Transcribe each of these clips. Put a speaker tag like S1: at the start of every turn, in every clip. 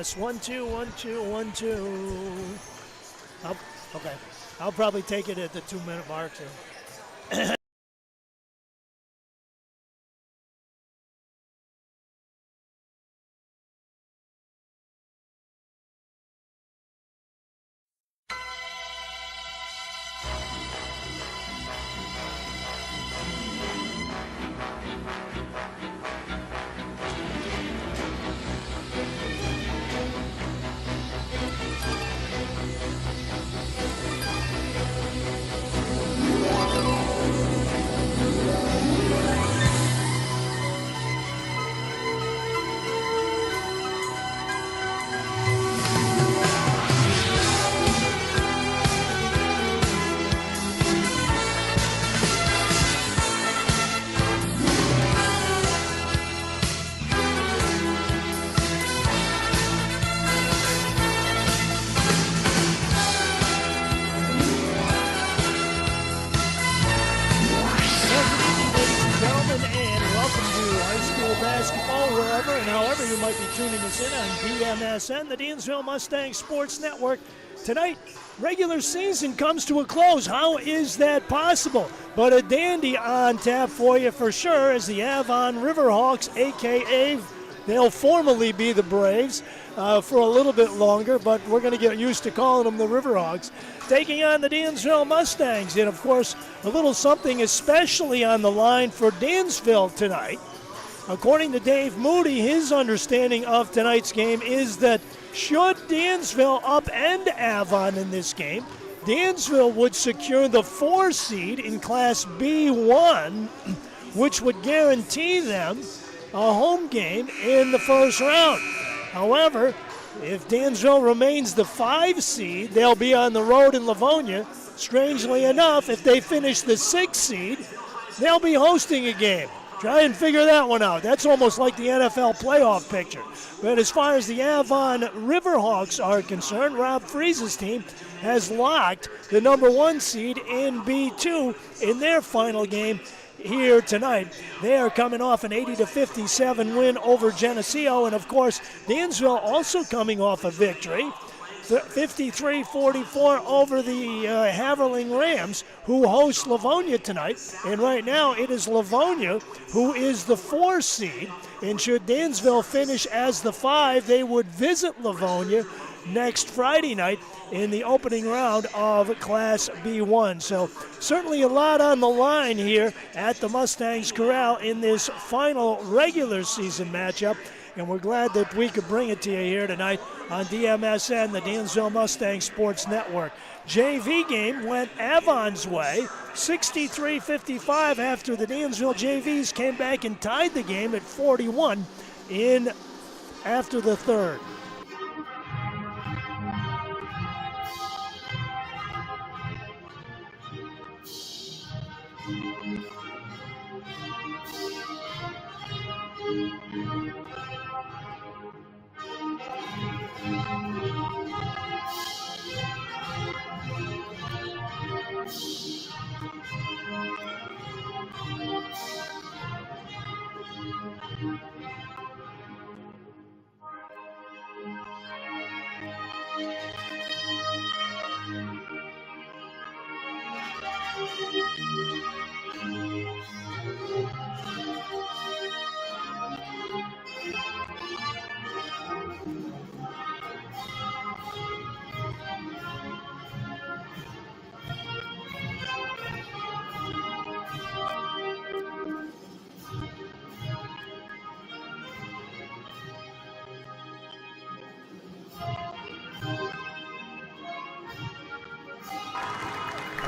S1: pass. 1-2, 1-2, 1-2. Okay. I'll probably take it at the 2-minute mark. So. However you might be tuning us in on DMSN, the Dansville Mustang Sports Network. Tonight, regular season comes to a close. How is that possible? But a dandy on tap for you for sure as the Avon Riverhawks, a.k.a. they'll formally be the Braves for a little bit longer, but we're going to get used to calling them the Riverhawks, taking on the Dansville Mustangs. And, of course, a little something especially on the line for Dansville tonight. According to Dave Moody, his understanding of tonight's game is that should Dansville upend Avon in this game, Dansville would secure the 4 seed in Class B1, which would guarantee them a home game in the first round. However, if Dansville remains the 5 seed, they'll be on the road in Livonia. Strangely enough, if they finish the 6 seed, they'll be hosting a game. Try and figure that one out. That's almost like the NFL playoff picture. But as far as the Avon Riverhawks are concerned, Rob Freese's team has locked the number 1 seed in B2 in their final game here tonight. They are coming off an 80-57 win over Geneseo, and of course, Dansville also coming off a victory. 53-44 over the Haverling Rams, who host Livonia tonight. And right now it is Livonia who is the 4 seed. And should Dansville finish as the 5, they would visit Livonia next Friday night in the opening round of Class B1. So certainly a lot on the line here at the Mustangs Corral in this final regular season matchup. And we're glad that we could bring it to you here tonight on DMSN, the Dansville Mustang Sports Network. JV game went Avon's way, 63-55 after the Dansville JVs came back and tied the game at 41 in after the third.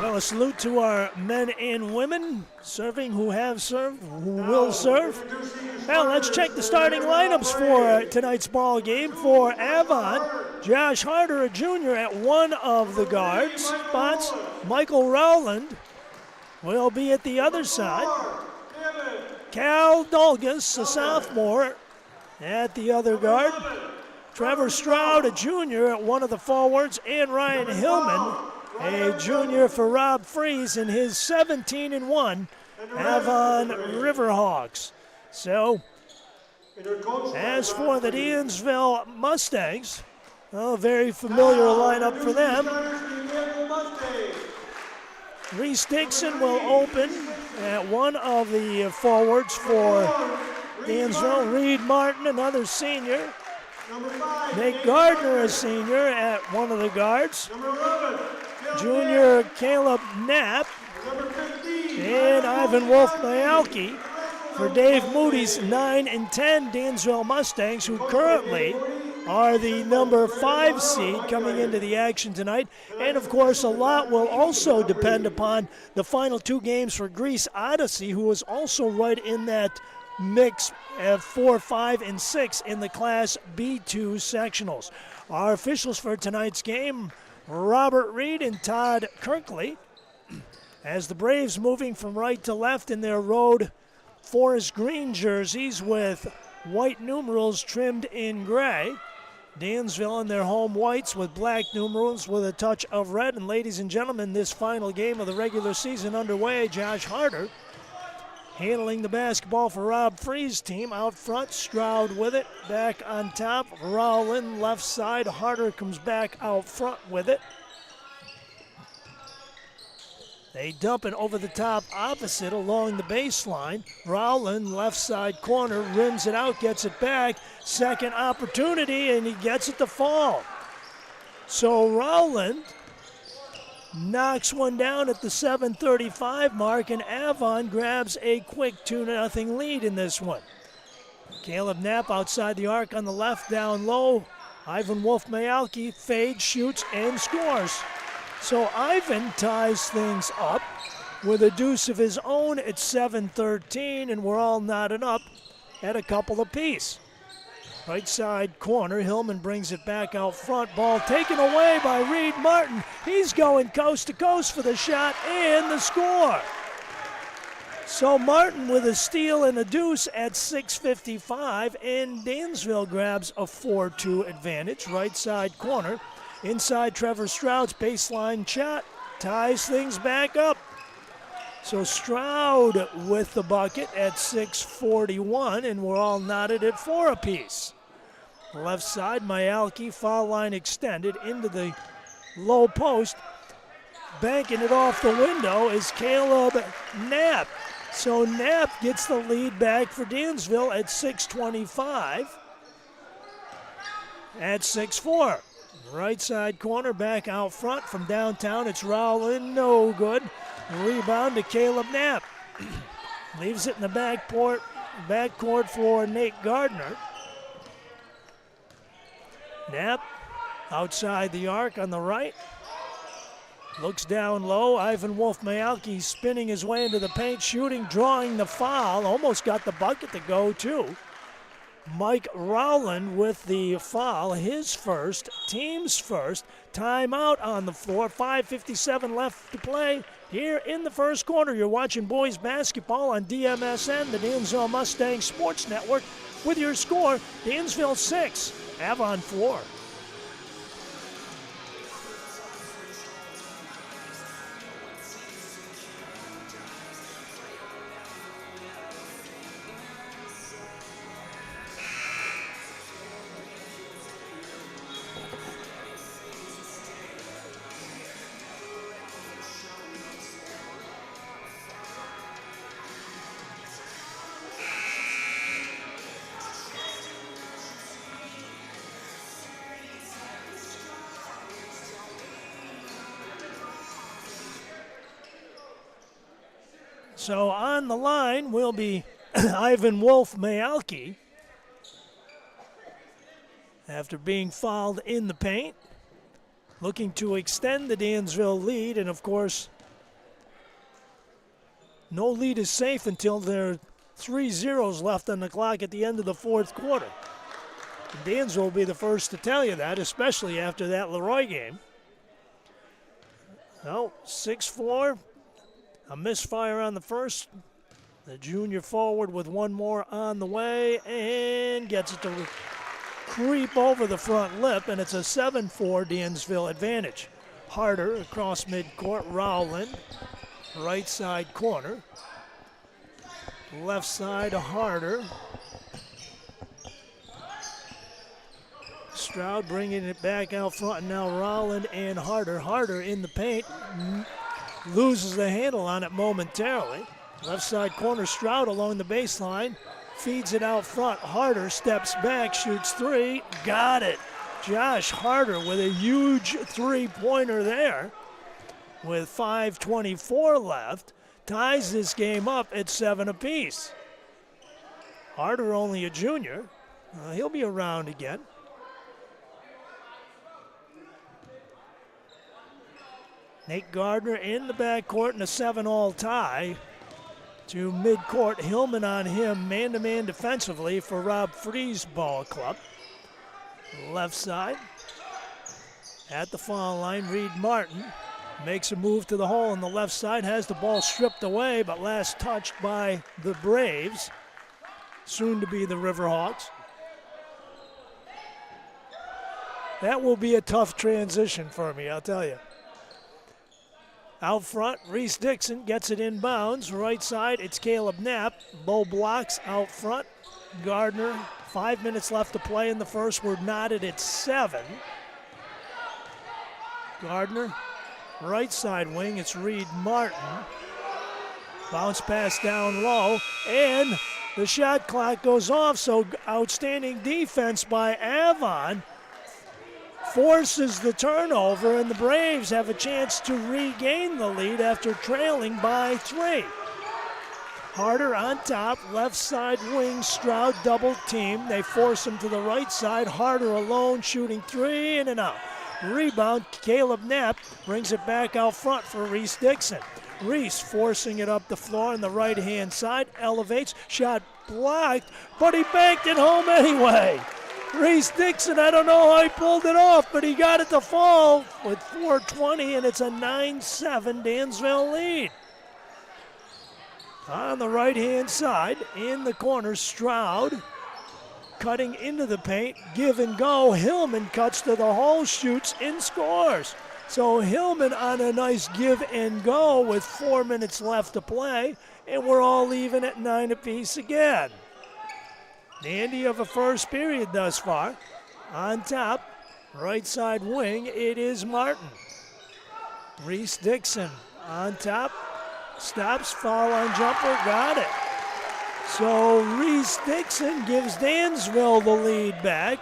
S1: Well, a salute to our men and women serving, who have served, who will serve. Now let's check the starting lineups for tonight's ball game. For Avon, Josh Harder, a junior, at one of the guard spots. Michael Rowland will be at the other side. Cal Dolgus, a sophomore, at the other guard. Trevor Stroud, a junior, at one of the forwards. And Ryan Hillman, a junior for Rob Freese in his 17-1 Avon Riverhawks. So As for the Dansville Mustangs, a very familiar lineup for them. Reese Dixon will open at one of the forwards for Dansville. Reed Martin, another senior. Nick Gardner, a senior, at one of the guards. Junior Caleb Knapp and Ivan Wolf-Mayalki for Dave Moody's 9 and 10 Dansville Mustangs, who currently are the number 5 seed coming into the action tonight. And of course, a lot will also depend upon the final 2 games for Greece Odyssey, who is also right in that mix at 4, 5, and 6 in the Class B2 sectionals. Our officials for tonight's game, Robert Reed and Todd Kirkley. As the Braves moving from right to left in their road forest green jerseys with white numerals trimmed in gray. Dansville in their home whites with black numerals with a touch of red. And ladies and gentlemen, this final game of the regular season underway. Josh Harder handling the basketball for Rob Free's team. Out front, Stroud with it. Back on top, Rowland left side. Harder comes back out front with it. They dump it over the top opposite along the baseline. Rowland, left side corner, rims it out, gets it back. Second opportunity, and he gets it to fall. So Rowland knocks one down at the 7:35 mark, and Avon grabs a quick 2-0 lead in this one. Caleb Knapp outside the arc on the left, down low. Ivan Wolf-Mayalki fades, shoots, and scores. So Ivan ties things up with a deuce of his own at 7:13, and we're all knotted up at a couple apiece. Right side corner, Hillman brings it back out front. Ball taken away by Reed Martin. He's going coast to coast for the shot and the score. So Martin with a steal and a deuce at 6:55, and Dansville grabs a 4-2 advantage. Right side corner. Inside Trevor Stroud's baseline shot ties things back up. So Stroud with the bucket at 6:41, and we're all knotted at 4 apiece. Left side, Mayalki, foul line extended into the low post. Banking it off the window is Caleb Knapp. So Knapp gets the lead back for Dansville at 6:25. At 6-4. Right side corner, back out front from downtown. It's Rowland, no good. Rebound to Caleb Knapp. Leaves it in the backcourt for Nate Gardner. Knapp outside the arc on the right. Looks down low. Ivan Wolf-Mayalki spinning his way into the paint, shooting, drawing the foul. Almost got the bucket to go, too. Mike Rowland with the foul, his first, team's first. Timeout on the floor, 5:57 left to play here in the first quarter. You're watching boys basketball on DMSN, the Dansville Mustang Sports Network, with your score, Dansville 6, Avon 4. So on the line will be Ivan Wolf-Mayalki after being fouled in the paint, looking to extend the Dansville lead. And, of course, no lead is safe until there are 3 zeros left on the clock at the end of the fourth quarter. And Dansville will be the first to tell you that, especially after that Leroy game. Well, 6-4. A misfire on the first. The junior forward with one more on the way and gets it to creep over the front lip, and it's a 7-4 Dansville advantage. Harder across midcourt. Rowland, right side corner. Left side, Harder. Stroud bringing it back out front, and now Rolland and Harder. Harder in the paint, loses the handle on it momentarily. Left side corner, Stroud along the baseline, feeds it out front. Harder steps back, shoots three, got it. Josh Harder with a huge three-pointer there with 5:24 left. Ties this game up at 7 apiece. Harder only a junior. He'll be around again. Nate Gardner in the backcourt in a 7-all tie. To midcourt, Hillman on him, man-to-man defensively for Rob Free's ball club. Left side, at the foul line, Reed Martin makes a move to the hole on the left side, has the ball stripped away, but last touched by the Braves, soon to be the Riverhawks. That will be a tough transition for me, I'll tell you. Out front, Reese Dixon gets it inbounds. Right side, it's Caleb Knapp. Low blocks out front. Gardner, 5 minutes left to play in the first. We're knotted at 7. Gardner, right side wing, it's Reed Martin. Bounce pass down low, and the shot clock goes off, so outstanding defense by Avon forces the turnover, and the Braves have a chance to regain the lead after trailing by 3. Harder on top, left side wing, Stroud double team. They force him to the right side. Harder alone, shooting three, in and out. Rebound, Caleb Knapp brings it back out front for Reese Dixon. Reese forcing it up the floor on the right-hand side, elevates, shot blocked, but he banked it home anyway. Reese Dixon, I don't know how he pulled it off, but he got it to fall with 4:20, and it's a 9-7 Dansville lead. On the right-hand side, in the corner, Stroud cutting into the paint, give and go. Hillman cuts to the hole, shoots, and scores. So Hillman on a nice give and go with 4 minutes left to play, and we're all even at 9 apiece again. Dandy of a first period thus far. On top, right side wing, it is Martin. Reese Dixon on top, stops, foul on jumper, got it. So Reese Dixon gives Dansville the lead back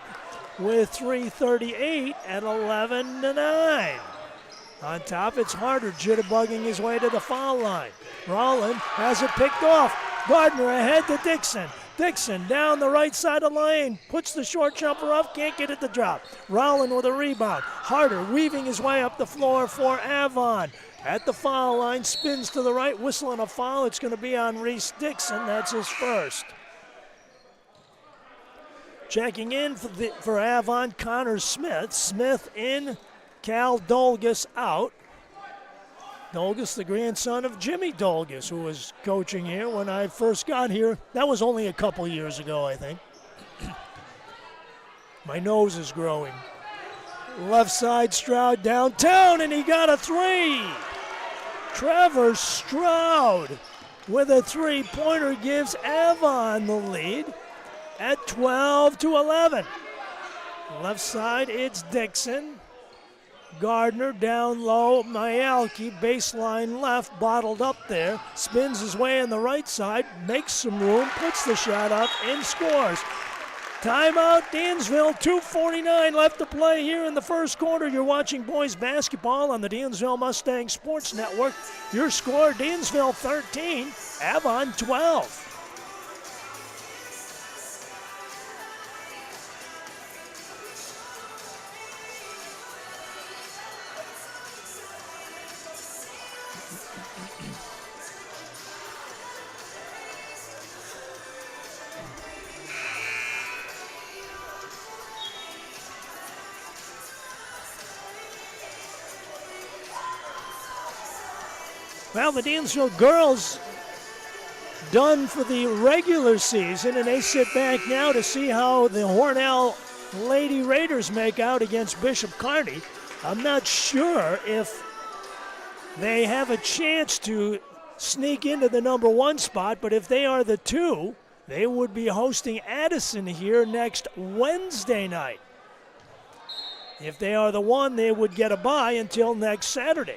S1: with 3:38 at 11-9. On top, it's Harder, jitterbugging his way to the foul line. Rolland has it picked off. Gardner ahead to Dixon. Dixon down the right side of the lane, puts the short jumper up, can't get it to drop. Rolland with a rebound. Harder weaving his way up the floor for Avon. At the foul line, spins to the right, whistling a foul. It's going to be on Reese Dixon. That's his first. Checking in for Avon, Connor Smith. Smith in, Cal Dolgus out. Dolgus, the grandson of Jimmy Dolgus, who was coaching here when I first got here. That was only a couple years ago, I think. My nose is growing. Left side, Stroud downtown, and he got a three. Trevor Stroud with a three-pointer gives Avon the lead at 12-11. Left side, it's Dixon. Gardner down low, Mayalki, baseline left, bottled up there, spins his way on the right side, makes some room, puts the shot up, and scores. Timeout, Dansville, 2:49 left to play here in the first quarter. You're watching boys basketball on the Dansville Mustang Sports Network. Your score, Dansville 13, Avon 12. Well, the Dansville girls done for the regular season, and they sit back now to see how the Hornell Lady Raiders make out against Bishop Kearney. I'm not sure if they have a chance to sneak into the number 1 spot, but if they are the 2, they would be hosting Addison here next Wednesday night. If they are the one, they would get a bye until next Saturday.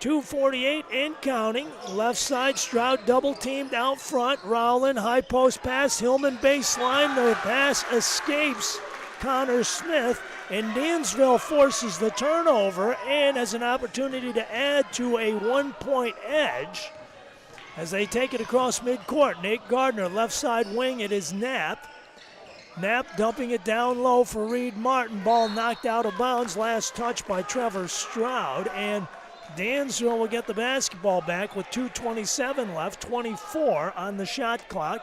S1: 2:48 and counting. Left side, Stroud double-teamed out front. Rowland, high post pass. Hillman baseline. The pass escapes Connor Smith. And Dansville forces the turnover and has an opportunity to add to a 1-point edge as they take it across midcourt. Nate Gardner, left side wing. It is Knapp. Knapp dumping it down low for Reed Martin. Ball knocked out of bounds. Last touch by Trevor Stroud. And Dansville will get the basketball back with 2:27 left, 24 on the shot clock.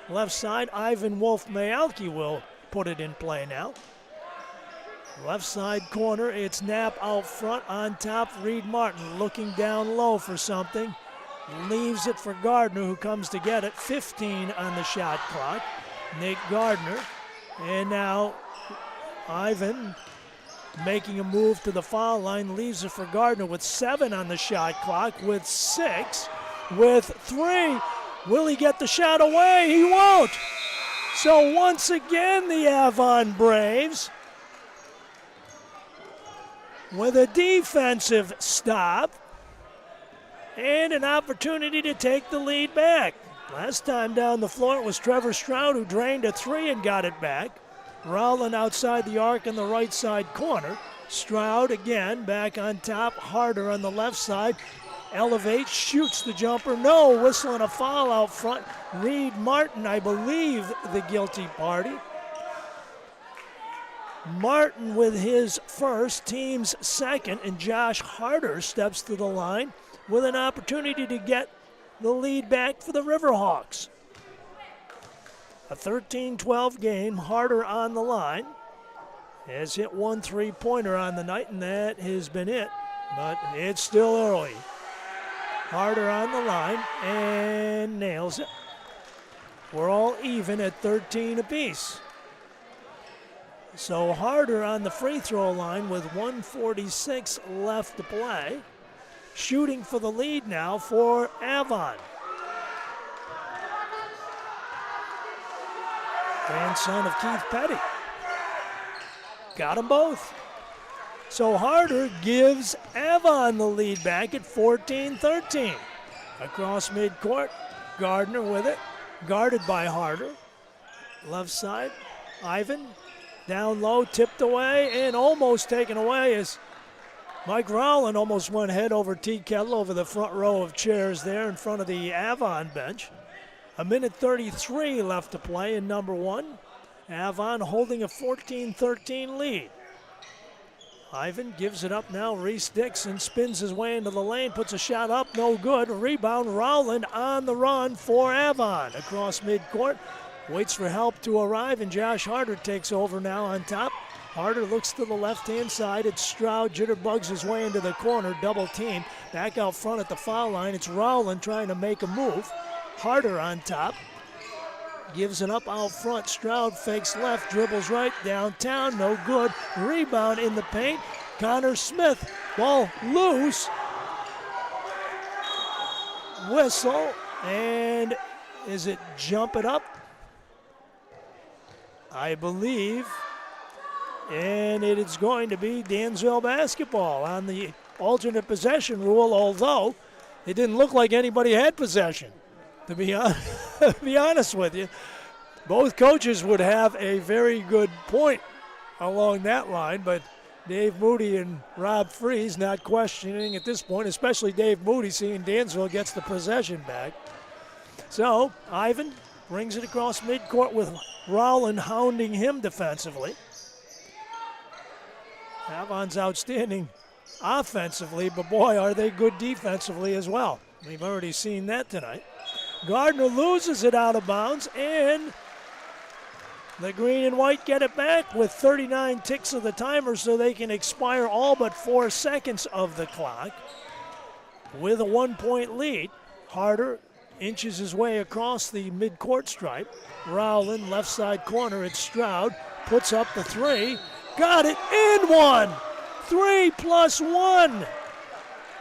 S1: Left side, Ivan Wolf-Mayalki will put it in play now. Left side corner, it's Knapp out front. On top, Reed Martin looking down low for something. Leaves it for Gardner, who comes to get it. 15 on the shot clock. Nick Gardner. And now Ivan making a move to the foul line, leaves it for Gardner with 7 on the shot clock, with 6, with 3. Will he get the shot away? He won't. So once again, the Avon Braves with a defensive stop and an opportunity to take the lead back. Last time down the floor, it was Trevor Stroud who drained a 3 and got it back. Rowland outside the arc in the right side corner. Stroud again back on top. Harder on the left side. Elevates, shoots the jumper. No, whistling a foul out front. Reed Martin, I believe, the guilty party. Martin with his first, team's second, and Josh Harder steps to the line with an opportunity to get the lead back for the Riverhawks. A 13-12 game, Harder on the line. Has hit 1 3-pointer on the night, and that has been it, but it's still early. Harder on the line and nails it. We're all even at 13 apiece. So Harder on the free throw line with 1:46 left to play. Shooting for the lead now for Avon. Grandson of Keith Petty. Got them both. So Harder gives Avon the lead back at 14-13. Across midcourt, Gardner with it. Guarded by Harder. Left side, Ivan. Down low, tipped away, and almost taken away as Mike Rowland almost went head over tea kettle over the front row of chairs there in front of the Avon bench. 1:33 left to play in number 1. Avon holding a 14-13 lead. Ivan gives it up now. Reese Dixon spins his way into the lane, puts a shot up, no good. Rebound, Rowland on the run for Avon. Across midcourt, waits for help to arrive, and Josh Harder takes over now on top. Harder looks to the left-hand side. It's Stroud, jitterbugs his way into the corner, double team. Back out front at the foul line, it's Rowland trying to make a move. Harder on top. Gives it up out front. Stroud fakes left, dribbles right, downtown, no good. Rebound in the paint. Connor Smith, ball loose. Whistle, and is it jump it up? I believe. And it is going to be Dansville basketball on the alternate possession rule, although it didn't look like anybody had possession. To be honest with you, both coaches would have a very good point along that line, but Dave Moody and Rob Freese not questioning at this point, especially Dave Moody seeing Dansville gets the possession back. So Ivan brings it across midcourt with Rowland hounding him defensively. Avon's outstanding offensively, but boy, are they good defensively as well. We've already seen that tonight. Gardner loses it out of bounds, and the green and white get it back with 39 ticks of the timer so they can expire all but 4 seconds of the clock. With a 1-point lead, Harder inches his way across the midcourt stripe. Rowland, left side corner, it's Stroud, puts up the 3, got it, and 1! 3 plus 1!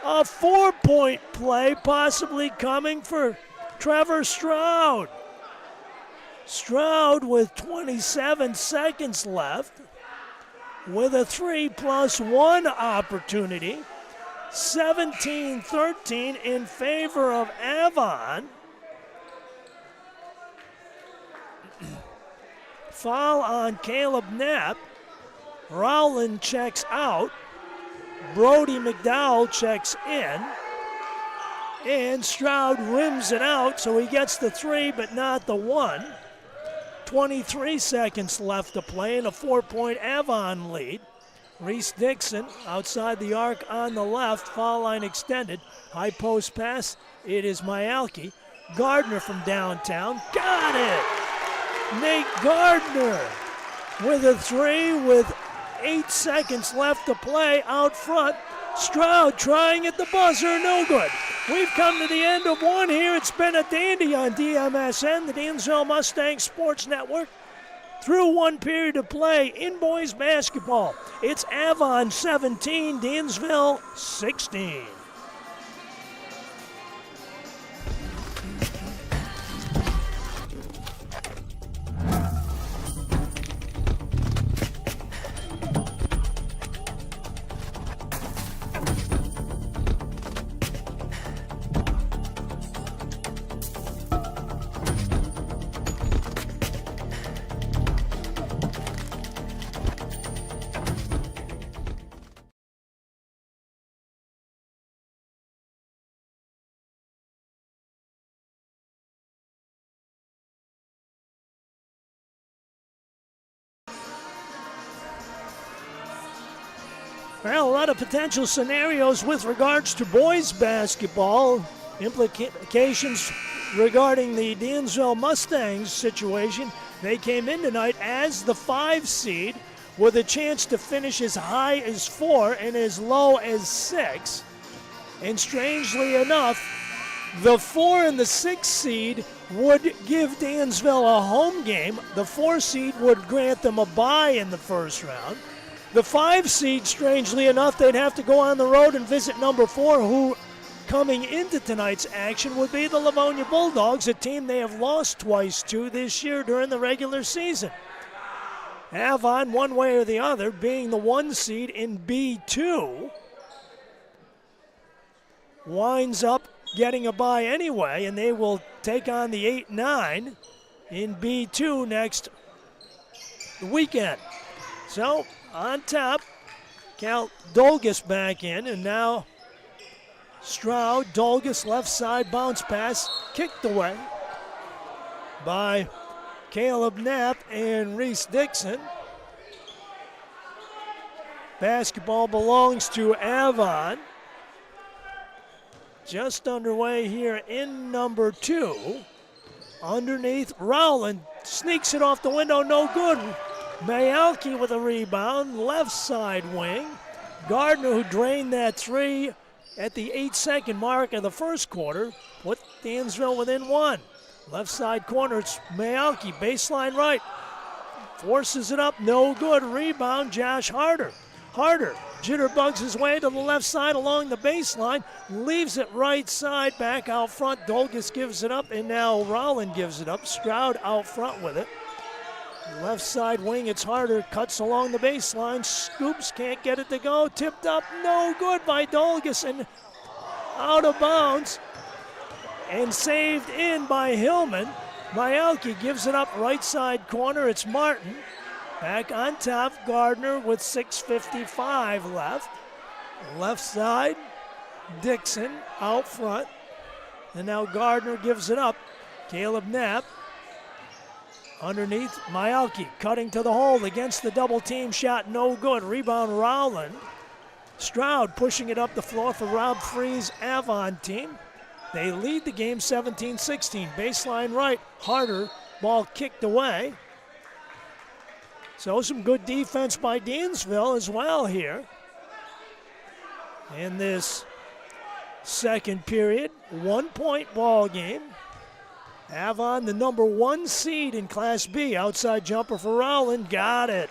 S1: A 4-point play possibly coming for Trevor Stroud. Stroud with 27 seconds left with a 3+1 opportunity. 17-13 in favor of Avon. Foul on Caleb Knapp. Rowland checks out. Brody McDowell checks in. And Stroud rims it out, so he gets the 3 but not the 1. 23 seconds left to play in a 4-point Avon lead. Reese Dixon outside the arc on the left, foul line extended. High post pass, it is Myalki. Gardner from downtown, got it! Nate Gardner with a 3 with 8 seconds left to play out front. Stroud trying at the buzzer, no good. We've come to the end of one here. It's been a dandy on DMSN, the Dansville Mustang Sports Network. Through one period of play in boys basketball, it's Avon 17, Dansville 16. Well, a lot of potential scenarios with regards to boys basketball. Implications regarding the Dansville Mustangs situation. They came in tonight as the 5 seed with a chance to finish as high as 4 and as low as 6. And strangely enough, the 4 and the 6 seed would give Dansville a home game. The 4 seed would grant them a bye in the first round. The 5 seed, strangely enough, they'd have to go on the road and visit number 4, who coming into tonight's action would be the Livonia Bulldogs, a team they have lost twice to this year during the regular season. Avon, one way or the other, being the 1 seed in B2, winds up getting a bye anyway, and they will take on the 8-9 in B2 next weekend. So, on top, Cal Dolgus back in, and now Stroud, Dolgus left side bounce pass, kicked away by Caleb Knapp and Reese Dixon. Basketball belongs to Avon. Just underway here in number 2. Underneath, Rowland sneaks it off the window, no good. Myalki with a rebound, left side wing. Gardner, who drained that 3 at the 8-second mark of the first quarter, put Dansville within 1. Left side corner, it's Myalki, baseline right. Forces it up, no good. Rebound, Josh Harder. Harder jitterbugs his way to the left side along the baseline, leaves it right side, back out front. Dolgus gives it up, and now Rowland gives it up. Stroud out front with it. Left side wing, it's Harder, cuts along the baseline, scoops, can't get it to go, tipped up, no good by Dolgus, and out of bounds, and saved in by Hillman. Myalki gives it up right side corner, it's Martin. Back on top, Gardner with 6:55 left. Left side, Dixon out front, and now Gardner gives it up. Caleb Knapp. Underneath, Myalki cutting to the hole against the double team shot, no good. Rebound, Rowland. Stroud pushing it up the floor for Rob Free's Avon team. They lead the game 17-16. Baseline right, Harder, ball kicked away. So some good defense by Dansville as well here in this second period. 1-point ball game. Avon, the number 1 seed in Class B. Outside jumper for Rowland. Got it.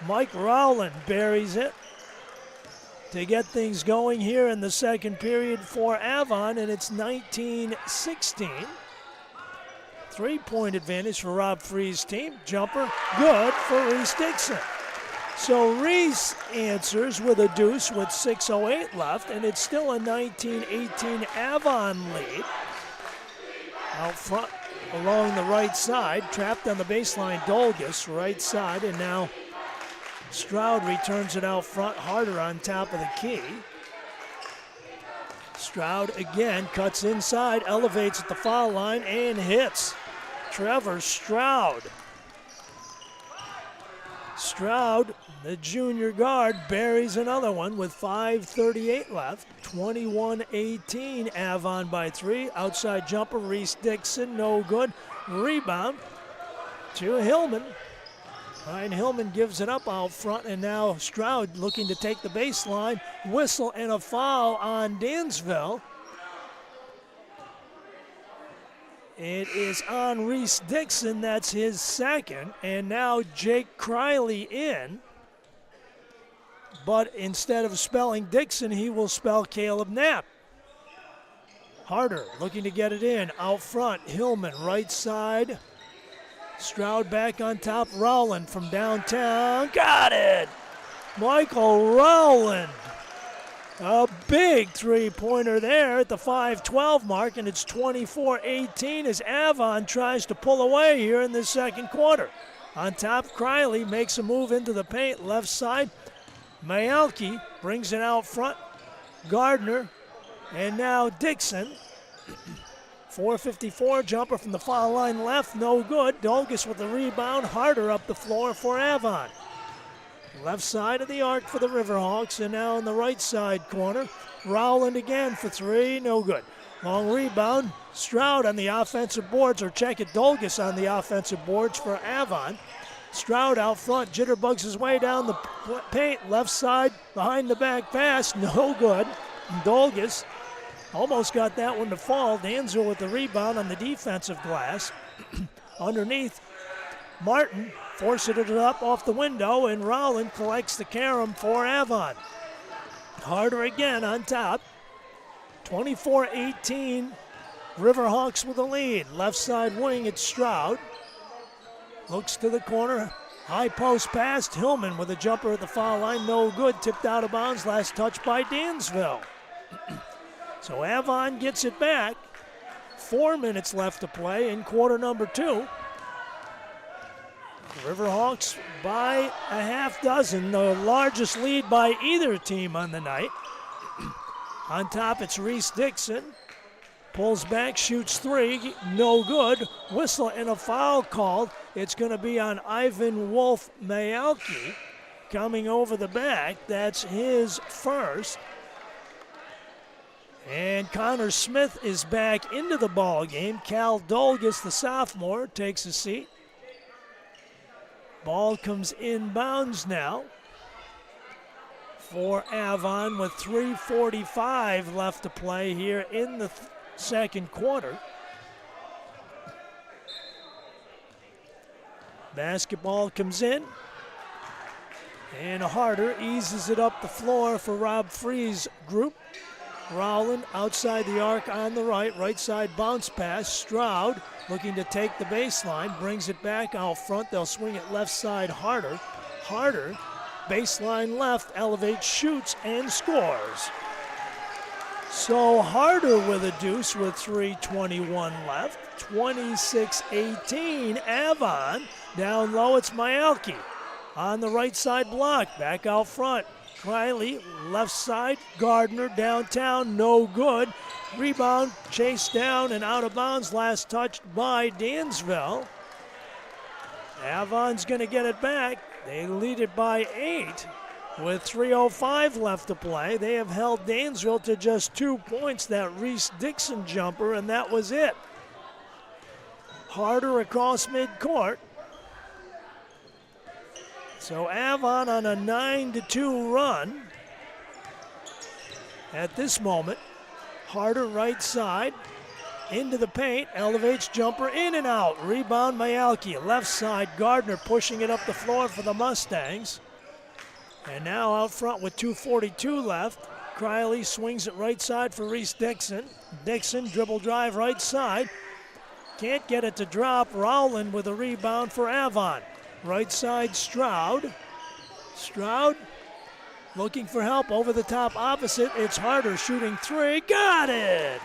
S1: Mike Rowland buries it to get things going here in the second period for Avon, and it's 19-16. 3-point advantage for Rob Free's team. Jumper good for Reese Dixon. So Reese answers with a deuce with 6:08 left, and it's still a 19-18 Avon lead. Out front along the right side, trapped on the baseline, Dolgus, right side, and now Stroud returns it out front, Harder on top of the key. Stroud again cuts inside, elevates at the foul line, and hits. Trevor Stroud. Stroud, the junior guard, buries another one with 5:38 left. 21-18, Avon by 3. Outside jumper, Reese Dixon, no good. Rebound to Hillman. Ryan Hillman gives it up out front, and now Stroud looking to take the baseline. Whistle and a foul on Dansville. It is on Reese Dixon, that's his second, and now Jake Criley in. But instead of spelling Dixon, he will spell Caleb Knapp. Harder looking to get it in, out front, Hillman, right side. Stroud back on top, Rowland from downtown, got it! Michael Rowland. A big three-pointer there at the 5:12 mark, and it's 24-18 as Avon tries to pull away here in the second quarter. On top, Criley makes a move into the paint, left side. Mayalki brings it out front. Gardner, and now Dixon. 4:54, jumper from the foul line left, no good. Dolgus with the rebound, Harder up the floor for Avon. Left side of the arc for the Riverhawks, and now in the right side corner, Rowland again for 3, no good. Long rebound, Stroud on the offensive boards, or check it, Dolgus on the offensive boards for Avon. Stroud out front, jitterbugs his way down the paint, left side, behind the back pass, no good. Dolgus almost got that one to fall. Dansville with the rebound on the defensive glass. Underneath, Martin forcing it up off the window, and Rowland collects the carom for Avon. Harder again on top. 24-18, Riverhawks with a lead. Left side wing, it's Stroud. Looks to the corner, high post pass. Hillman with a jumper at the foul line, no good. Tipped out of bounds, last touch by Dansville. So Avon gets it back. 4 minutes left to play in quarter number 2. Riverhawks by a half dozen, the largest lead by either team on the night. On top, it's Reese Dixon. Pulls back, shoots 3, no good. Whistle and a foul called. It's going to be on Ivan Wolf Mayalki coming over the back. That's his first. And Connor Smith is back into the ball game. Cal Dolgus, the sophomore, takes a seat. Ball comes inbounds now for Avon with 3:45 left to play here in the second quarter. Basketball comes in, and Harder eases it up the floor for Rob Free's group. Rowland outside the arc on the right side bounce pass. Stroud looking to take the baseline, brings it back out front. They'll swing it left side, Harder. Harder, baseline left, elevates, shoots, and scores. So Harder with a deuce with 3:21 left. 26-18, Avon. Down low, it's Mayalki. On the right side block, back out front. Criley, left side, Gardner downtown, no good. Rebound, chased down and out of bounds, last touched by Dansville. Avon's going to get it back. They lead it by 8 with 3:05 left to play. They have held Dansville to just 2 points, that Reese Dixon jumper, and that was it. Harder across midcourt. So Avon on a 9-2 run at this moment. Harder right side, into the paint, elevates, jumper, in and out. Rebound Mayalki, left side, Gardner pushing it up the floor for the Mustangs. And now out front with 2:42 left, Criley swings it right side for Reese Dixon. Dixon, dribble drive right side. Can't get it to drop. Rowland with a rebound for Avon. Right side, Stroud. Stroud looking for help over the top opposite. It's Harder shooting three. Got it!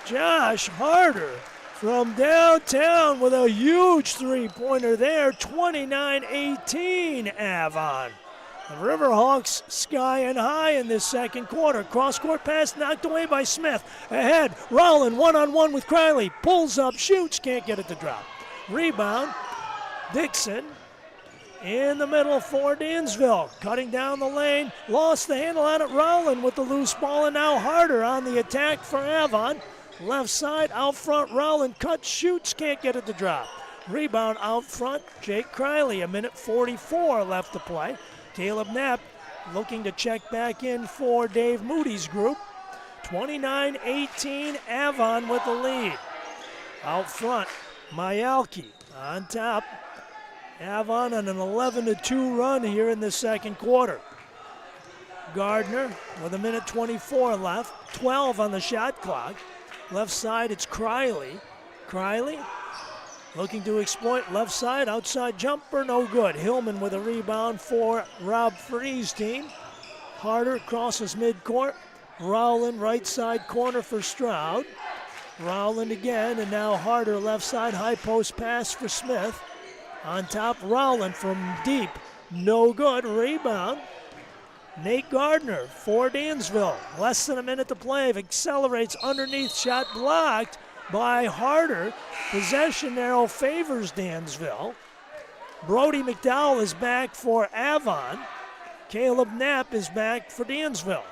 S1: Josh Harder from downtown with a huge three-pointer there. 29-18 Avon. The Riverhawks skying high in this second quarter. Cross-court pass knocked away by Smith. Ahead, Rowland one-on-one with Criley. Pulls up, shoots, can't get it to drop. Rebound, Dixon in the middle for Dansville. Cutting down the lane, lost the handle on it. Rowland with the loose ball, and now Harder on the attack for Avon. Left side, out front, Rowland cuts, shoots, can't get it to drop. Rebound out front, Jake Criley. 1:44 left to play. Caleb Knapp looking to check back in for Dave Moody's group. 29-18, Avon with the lead. Out front, Mayalki on top. Avon on an 11-2 run here in the second quarter. Gardner with 1:24 left, 12 on the shot clock. Left side, it's Criley. Criley looking to exploit left side, outside jumper, no good. Hillman with a rebound for Rob Free's team. Harder crosses midcourt. Rowland right side corner for Stroud. Rowland again, and now Harder left side, high post pass for Smith. On top, Rowland from deep, no good. Rebound, Nate Gardner for Dansville. Less than a minute to play. Accelerates underneath, shot blocked by Harder. Possession arrow favors Dansville. Brody McDowell is back for Avon. Caleb Knapp is back for Dansville.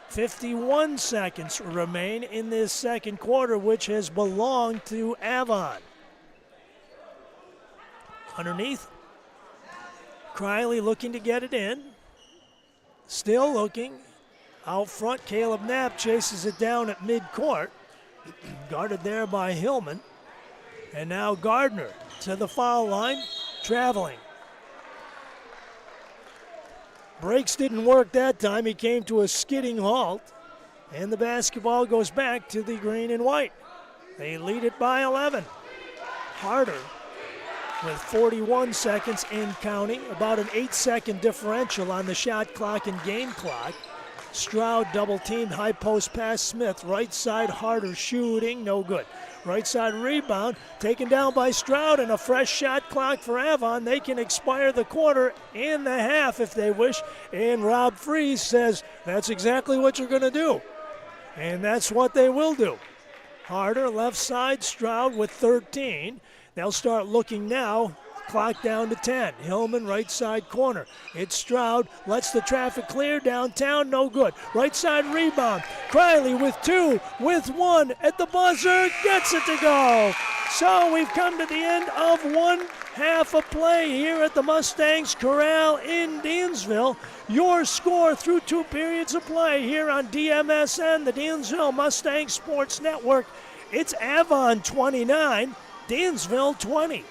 S1: 51 seconds remain in this second quarter, which has belonged to Avon. Underneath, Criley looking to get it in. Still looking. Out front, Caleb Knapp chases it down at midcourt. Guarded there by Hillman. And now Gardner to the foul line, traveling. Brakes didn't work that time. He came to a skidding halt. And the basketball goes back to the green and white. They lead it by 11. Harder with 41 seconds and counting. About an 8-second differential on the shot clock and game clock. Stroud double-teamed, high post pass Smith. Right side, Harder shooting, no good. Right side rebound, taken down by Stroud, and a fresh shot clock for Avon. They can expire the quarter and the half if they wish. And Rob Freese says that's exactly what you're going to do. And that's what they will do. Harder, left side, Stroud with 13. They'll start looking now. Clock down to 10. Hillman, right side corner. It's Stroud, lets the traffic clear downtown, no good. Right side rebound. Criley with 2, with 1 at the buzzer, gets it to go. So we've come to the end of one half of play here at the Mustangs Corral in Dansville. Your score through 2 periods of play here on DMSN, the Dansville Mustang Sports Network. It's Avon 29, Dansville 20.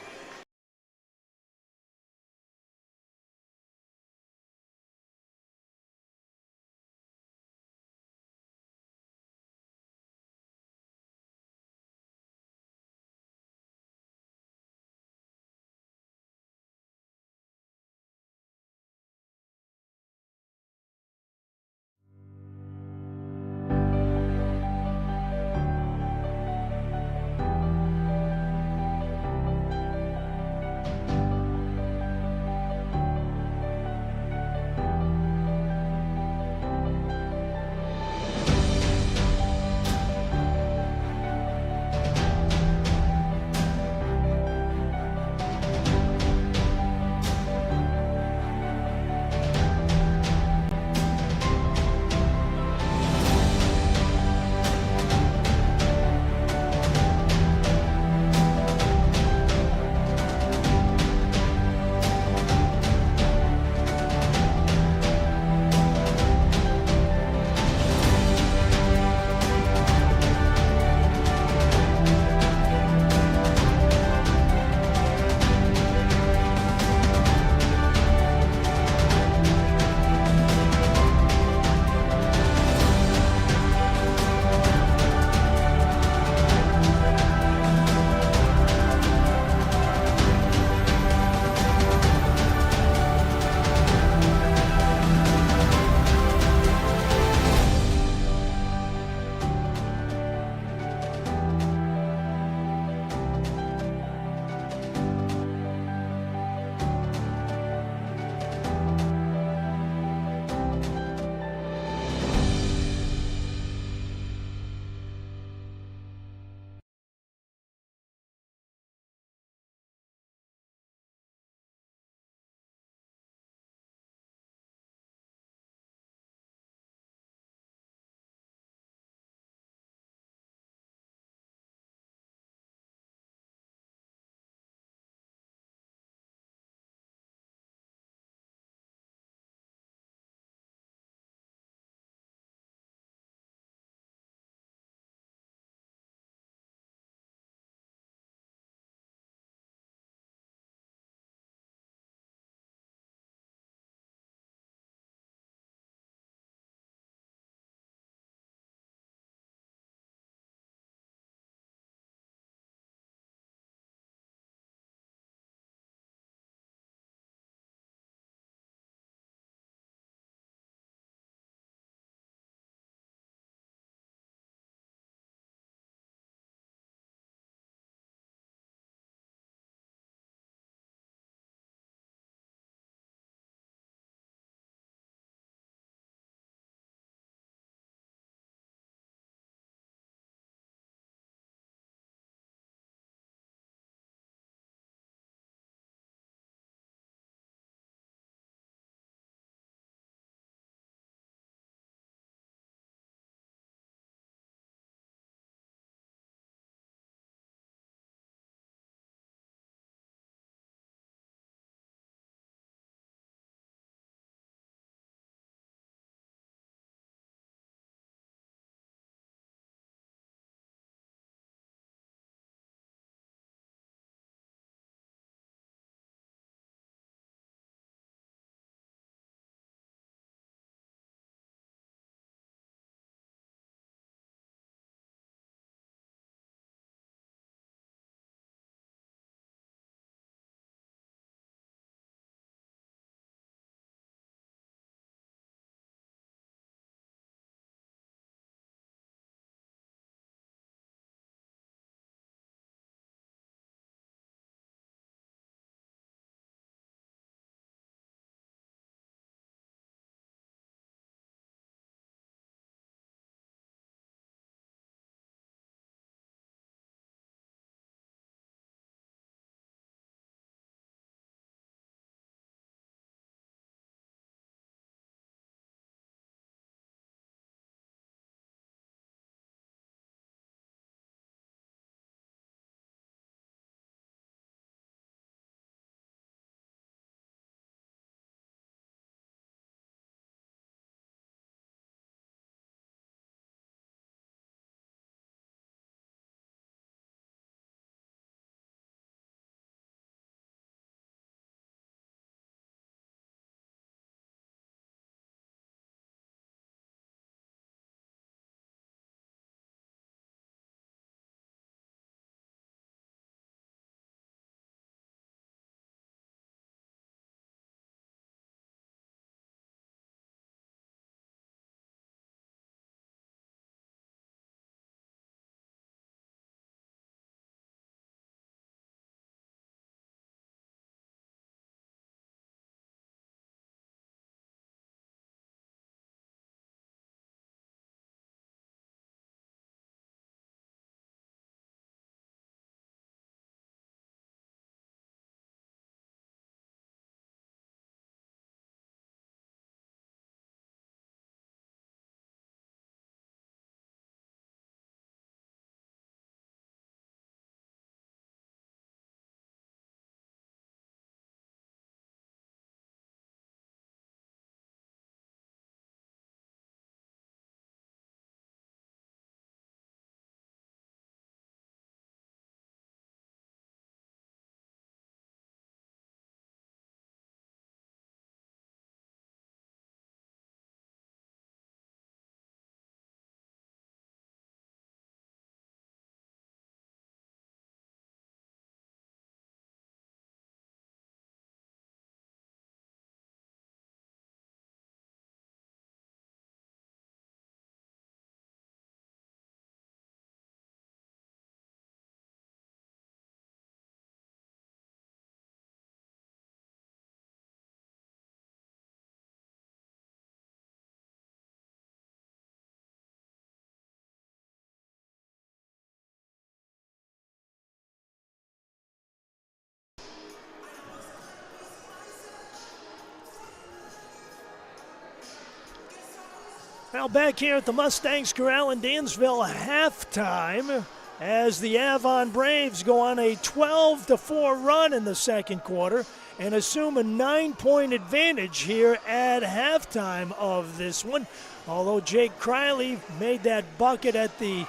S1: Now back here at the Mustangs Corral in Dansville, halftime as the Avon Braves go on a 12-4 run in the second quarter and assume a 9-point advantage here at halftime of this one. Although Jake Criley made that bucket at the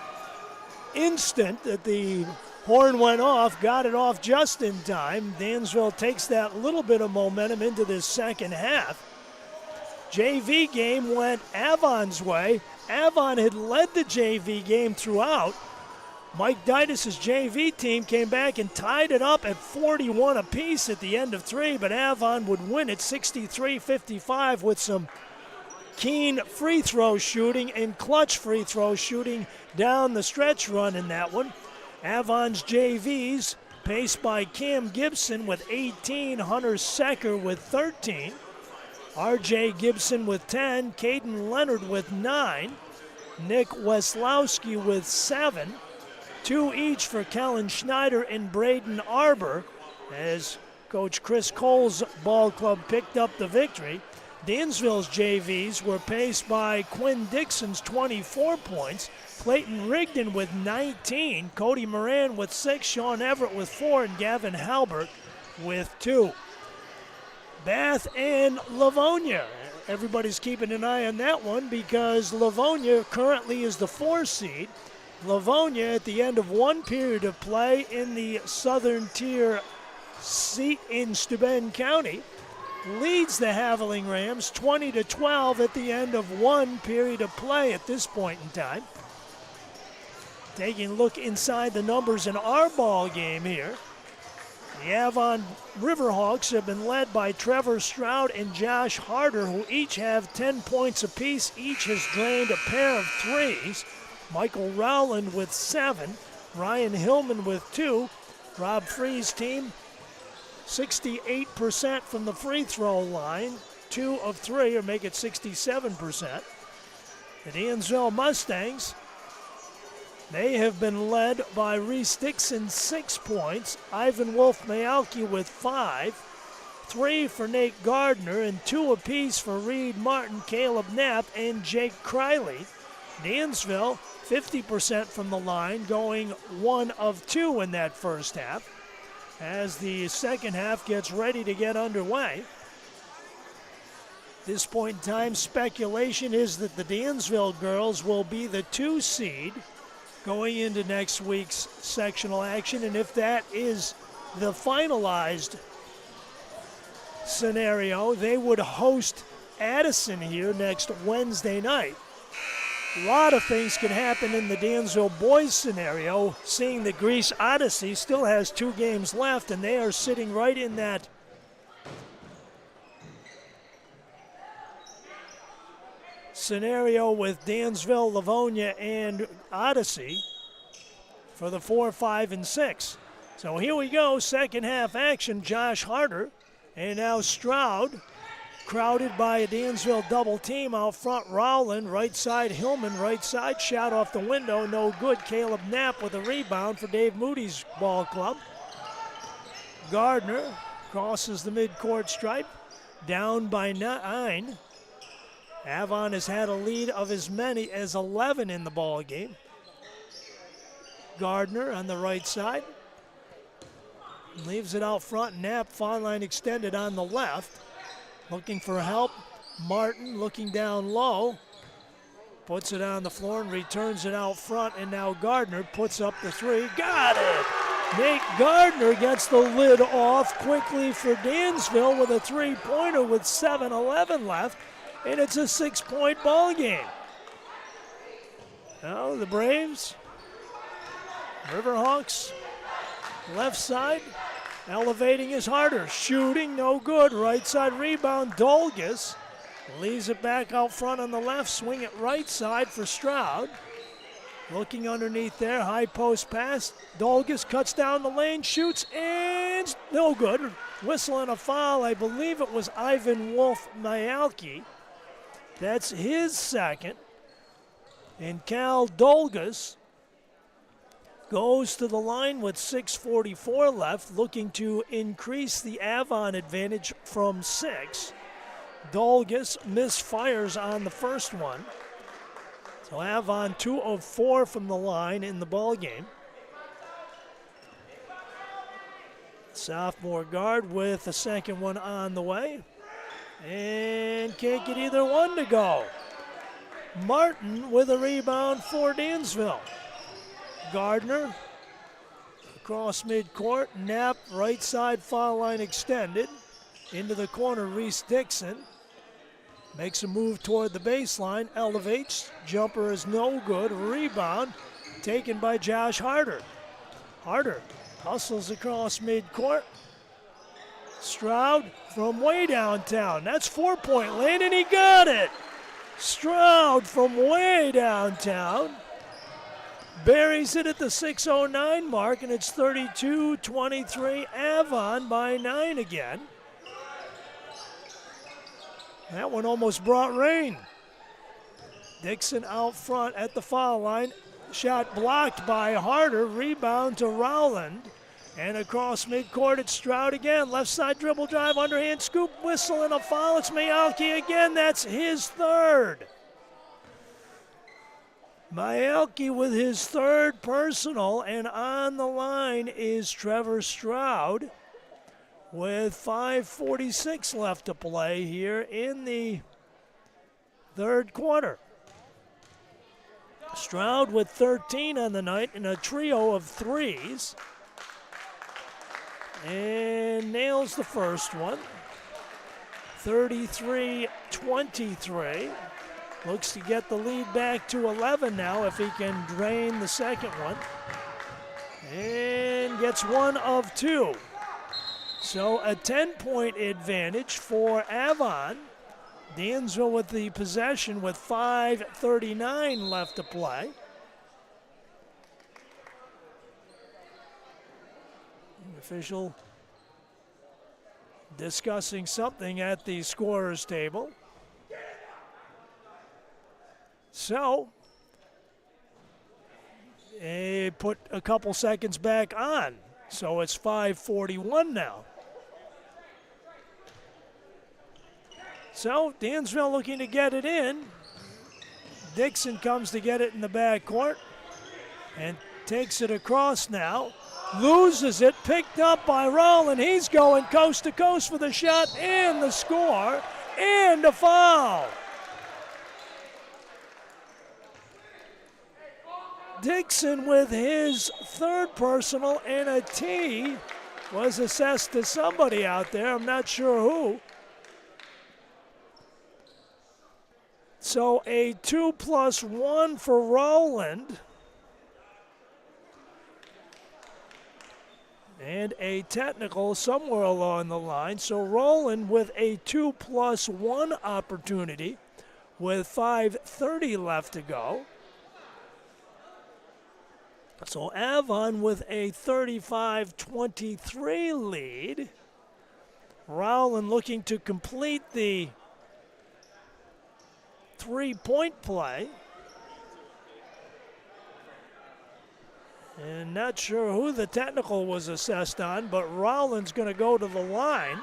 S1: instant that the horn went off, got it off just in time. Dansville takes that little bit of momentum into this second half. JV game went Avon's way. Avon had led the JV game throughout. Mike Didas' JV team came back and tied it up at 41 apiece at the end of three, but Avon would win it 63-55 with some keen free throw shooting and clutch free throw shooting down the stretch run in that one. Avon's JVs paced by Cam Gibson with 18, Hunter Secker with 13, RJ Gibson with 10, Caden Leonard with 9, Nick Weslowski with 7, 2 each for Kellen Schneider and Braden Arbor as Coach Chris Cole's ball club picked up the victory. Dansville's JVs were paced by Quinn Dixon's 24 points, Clayton Rigdon with 19, Cody Moran with 6, Sean Everett with 4, and Gavin Halbert with 2. Bath and Livonia. Everybody's keeping an eye on that one because Livonia currently is the 4 seed. Livonia at the end of one period of play in the Southern Tier seat in Steuben County leads the Haveling Rams 20-12 at the end of one period of play at this point in time. Taking a look inside the numbers in our ball game here. The Avon Riverhawks have been led by Trevor Stroud and Josh Harder, who each have 10 points apiece. Each has drained a pair of threes. Michael Rowland with 7, Ryan Hillman with 2. Rob Free's team 68% from the free throw line, 2 of 3, or make it 67%. The Dansville Mustangs, they have been led by Reese Dixon, 6 points, Ivan Wolf-Mayalki with 5, 3 for Nate Gardner, and 2 apiece for Reed Martin, Caleb Knapp, and Jake Criley. Dansville, 50% from the line, going 1 of 2 in that first half. As the second half gets ready to get underway. At this point in time, speculation is that the Dansville girls will be the 2 seed going into next week's sectional action, and if that is the finalized scenario, they would host Addison here next Wednesday night. A lot of things can happen in the Dansville boys scenario, seeing that Greece Odyssey still has 2 games left, and they are sitting right in that scenario with Dansville, Livonia, and Odyssey for the 4, 5, and 6. So here we go, second half action. Josh Harder and now Stroud, crowded by a Dansville double team out front. Rowland, right side, Hillman, right side, shot off the window, no good. Caleb Knapp with a rebound for Dave Moody's ball club. Gardner crosses the midcourt stripe, down by 9. Avon has had a lead of as many as 11 in the ball game. Gardner on the right side, leaves it out front. Knapp, foul line extended on the left. Looking for help. Martin looking down low. Puts it on the floor and returns it out front. And now Gardner puts up the 3. Got it! Nate Gardner gets the lid off quickly for Dansville with a 3-pointer with 7:11 left. And it's a 6-point ball game. Now the Braves, Riverhawks, left side. Elevating is Harder, shooting, no good. Right side rebound, Dolgus. Leaves it back out front on the left, swing it right side for Stroud. Looking underneath there, high post pass. Dolgus cuts down the lane, shoots, and no good. Whistle and a foul, I believe it was Ivan Wolf-Mayalki. That's his second. And Cal Dolgus goes to the line with 6:44 left, looking to increase the Avon advantage from 6. Dolgus misfires on the first one. So Avon 2 of 4 from the line in the ball game. Sophomore guard with a second one on the way. And can't get either one to go. Martin with a rebound for Dansville. Gardner across midcourt. Knapp right side foul line extended. Into the corner, Reese Dixon. Makes a move toward the baseline. Elevates. Jumper is no good. Rebound taken by Josh Harder. Harder hustles across midcourt. Stroud from way downtown. That's 4-point land, and he got it. Stroud from way downtown. Buries it at the 6:09 mark, and it's 32-23. Avon by 9 again. That one almost brought rain. Dixon out front at the foul line. Shot blocked by Harder. Rebound to Rowland. And across midcourt, it's Stroud again. Left side dribble drive, underhand scoop, whistle, and a foul. It's Mayalki again. That's his third. Mayalki with his third personal, and on the line is Trevor Stroud with 5:46 left to play here in the third quarter. Stroud with 13 on the night in a trio of threes. And nails the first one. 33-23. Looks to get the lead back to 11 now if he can drain the second one. And gets one of two. So a 10-point advantage for Avon. Dansville with the possession with 5:39 left to play. Official discussing something at the scorer's table. So, they put a couple seconds back on. So it's 5:41 now. So, Dansville looking to get it in. Dixon comes to get it in the backcourt and takes it across now. Loses it, picked up by Rowland. He's going coast to coast for the shot and the score and a foul. Dixon with his third personal and a tee was assessed to somebody out there. I'm not sure who. So a 2+1 for Rowland. And a technical somewhere along the line. So Rowland with a 2+1 opportunity with 5:30 left to go. So Avon with a 35-23 lead. Rowland looking to complete the three-point play. And not sure who the technical was assessed on, but Rowland's going to go to the line.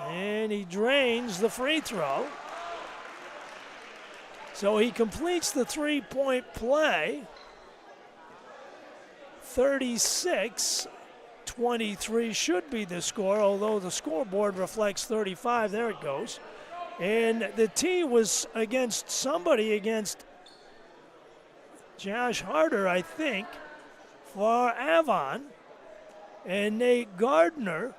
S1: And he drains the free throw. So he completes the three-point play. 36-23 should be the score, although the scoreboard reflects 35. There it goes. And the tee was against somebody, against Josh Harder, I think, for Avon. And Nate Gardner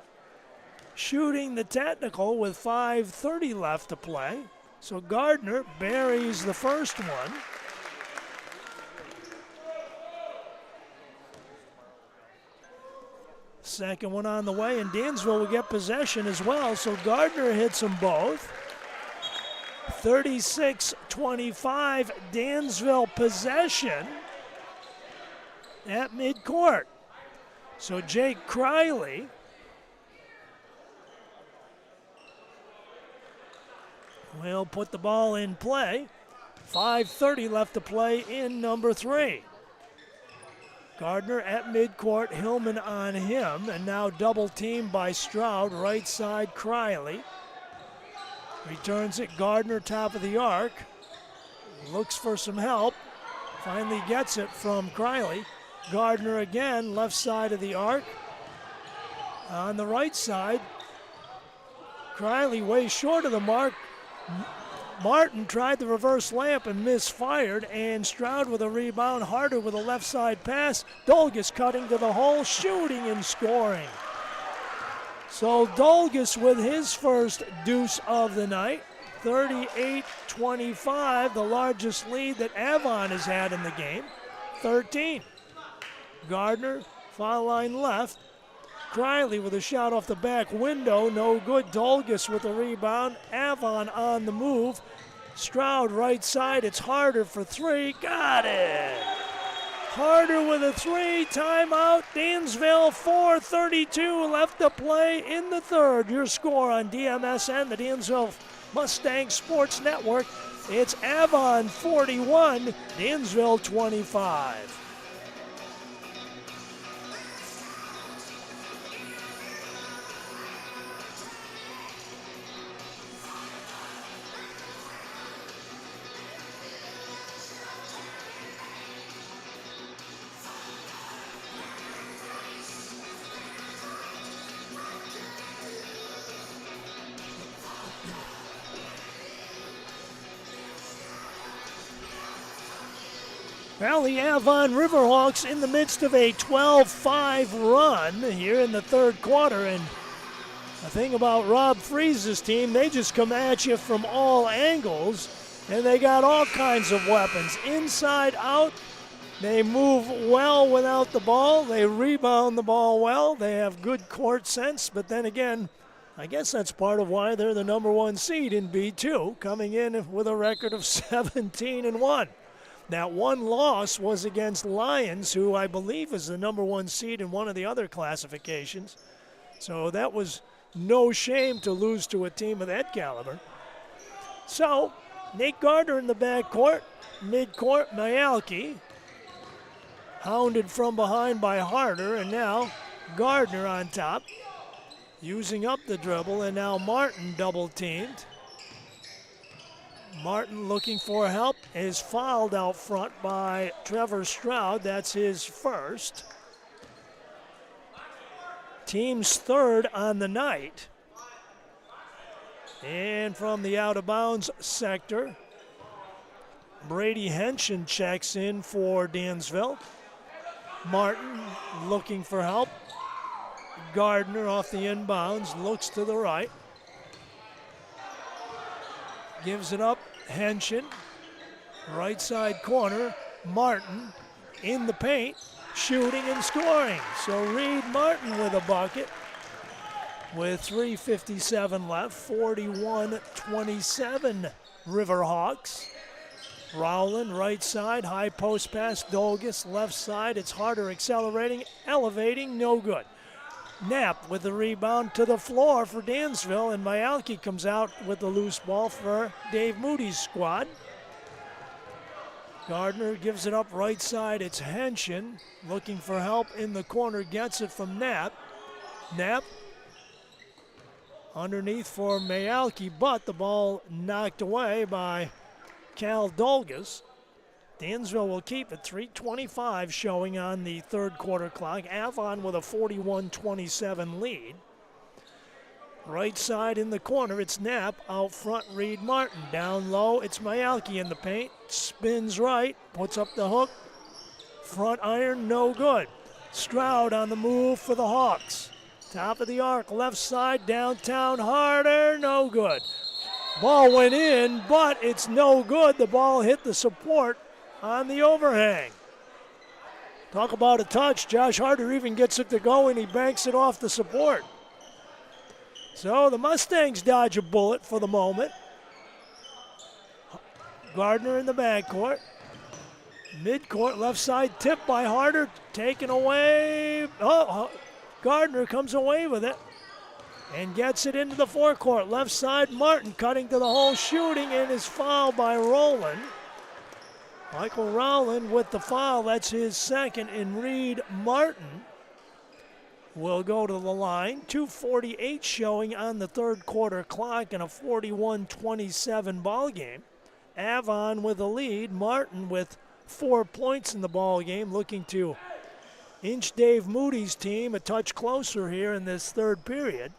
S1: shooting the technical with 5:30 left to play. So Gardner buries the first one. Second one on the way, and Dansville will get possession as well. So Gardner hits them both. 36-25, Dansville possession at midcourt. So Jake Criley will put the ball in play. 5:30 left to play in number 3. Gardner at midcourt, Hillman on him, and now double teamed by Stroud, right side Criley. Returns it, Gardner, top of the arc. Looks for some help. Finally gets it from Criley. Gardner again, left side of the arc. On the right side, Criley way short of the mark. Martin tried the reverse layup and misfired, and Stroud with a rebound. Harder with a left side pass. Dolgus cutting to the hole, shooting and scoring. So Dolgus with his first deuce of the night. 38-25, the largest lead that Avon has had in the game. 13. Gardner, foul line left. Criley with a shot off the back window, no good. Dolgus with the rebound. Avon on the move. Stroud right side, it's Harder for three. Got it! Harder with a three, timeout. Dansville, 4:32 left to play in the third. Your score on DMSN, the Dansville Mustang Sports Network. It's Avon 41, Dansville 25. Well, the Avon Riverhawks in the midst of a 12-5 run here in the third quarter. And the thing about Rob Freese's team, they just come at you from all angles. And they got all kinds of weapons. Inside, out. They move well without the ball. They rebound the ball well. They have good court sense. But then again, I guess that's part of why they're the number one seed in B2, coming in with a record of 17-1. That one loss was against Lions, who I believe is the number one seed in one of the other classifications. So that was no shame to lose to a team of that caliber. So Nate Gardner in the backcourt, midcourt Myalki, hounded from behind by Harder, and now Gardner on top, using up the dribble, and now Martin double-teamed. Martin looking for help is fouled out front by Trevor Stroud. That's his first. Team's third on the night. And from the out-of-bounds sector, Brady Henshin checks in for Dansville. Martin looking for help. Gardner off the inbounds, looks to the right. Gives it up, Henshin. Right side corner, Martin in the paint, shooting and scoring. So Reed Martin with a bucket with 3:57 left, 41-27 Riverhawks. Rowland, right side, high post pass, Dolgus, left side. It's Harder accelerating, elevating, no good. Knapp with the rebound to the floor for Dansville, and Myalki comes out with the loose ball for Dave Moody's squad. Gardner gives it up right side. It's Henshin looking for help in the corner, gets it from Knapp. Knapp underneath for Myalki, but the ball knocked away by Cal Dolgus. Dansville will keep it. 3:25 showing on the third quarter clock. Avon with a 41-27 lead. Right side in the corner, it's Knapp. Out front, Reed Martin. Down low, it's Myalki in the paint. Spins right, puts up the hook. Front iron, no good. Stroud on the move for the Hawks. Top of the arc, left side, downtown, Harder, no good. Ball went in, but it's no good. The ball hit the support on the overhang. Talk about a touch. Josh Harder even gets it to go, and he banks it off the support. So the Mustangs dodge a bullet for the moment. Gardner in the backcourt. Midcourt, left side, tipped by Harder, taken away. Gardner comes away with it and gets it into the forecourt. Left side, Martin cutting to the hole, shooting, and is fouled by Rowland. Michael Rowland with the foul. That's his second, in Reed Martin. will go to the line. 2:48 showing on the third quarter clock in a 41-27 ball game. Avon with the lead. Martin with 4 points in the ball game, looking to inch Dave Moody's team a touch closer here in this third period.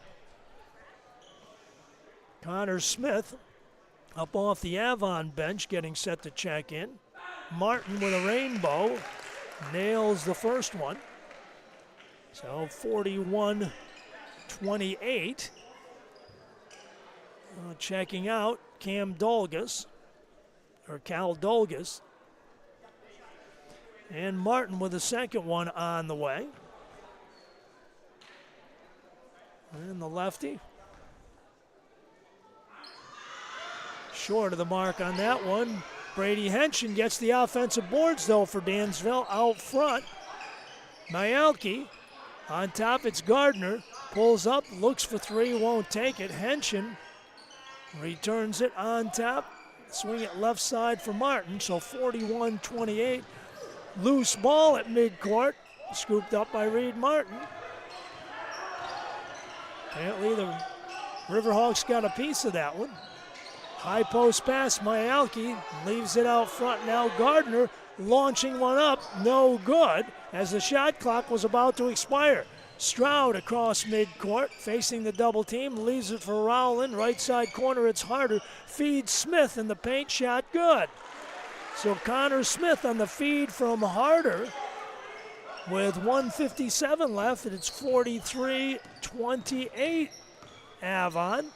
S1: Connor Smith up off the Avon bench, getting set to check in. Martin with a rainbow, nails the first one. So 41-28. Checking out Cal Dolgus. And Martin with the second one on the way. And the lefty. Short of the mark on that one. Brady Henshin gets the offensive boards, though, for Dansville out front. Myalki on top, it's Gardner. Pulls up, looks for three, won't take it. Henshin returns it on top. Swing it left side for Martin, so 41-28. Loose ball at midcourt, scooped up by Reed Martin. Apparently the Riverhawks got a piece of that one. High post pass, Myalki leaves it out front. Now Gardner launching one up, no good, as the shot clock was about to expire. Stroud across midcourt, facing the double team, leaves it for Rowland. Right side corner, it's Harder. Feeds Smith in the paint, shot good. So Connor Smith on the feed from Harder with 1:57 left, and it's 43-28 Avon.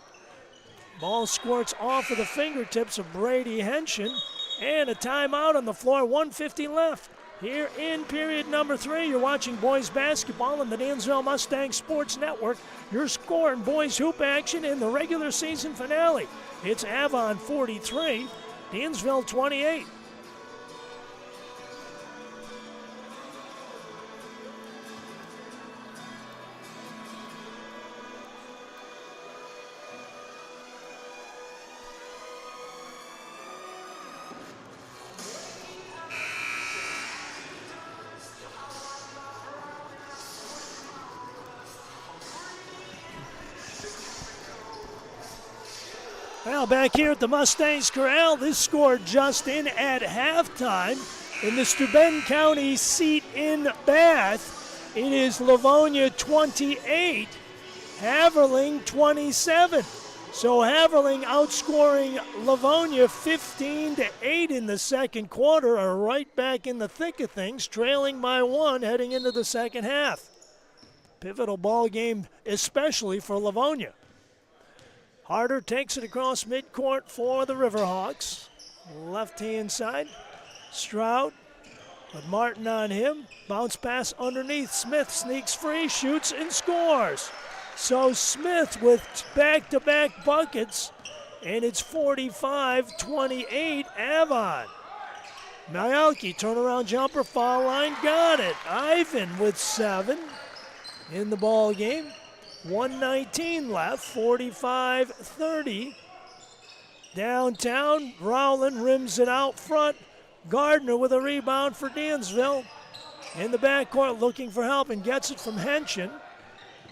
S1: Ball squirts off of the fingertips of Brady Henshin, and a timeout on the floor, 1:50 left. Here in period number 3, you're watching boys basketball on the Dansville Mustang Sports Network. Your score in boys hoop action in the regular season finale. It's Avon 43, Dansville 28. Well, back here at the Mustangs Corral, this score just in at halftime in the Steuben County seat in Bath. It is Livonia 28, Haverling 27. So Haverling outscoring Livonia 15-8 in the second quarter, are right back in the thick of things, trailing by 1 heading into the second half. Pivotal ball game, especially for Livonia. Harder takes it across midcourt for the Riverhawks. Left-hand side, Stroud with Martin on him. Bounce pass underneath. Smith sneaks free, shoots, and scores. So Smith with back-to-back buckets, and it's 45-28 Avon. Myalki, turnaround jumper, foul line, got it. Ivan with 7 in the ball game. 1:19 left, 45-30. Downtown, Rowland rims it out front. Gardner with a rebound for Dansville. In the backcourt looking for help and gets it from Henshin.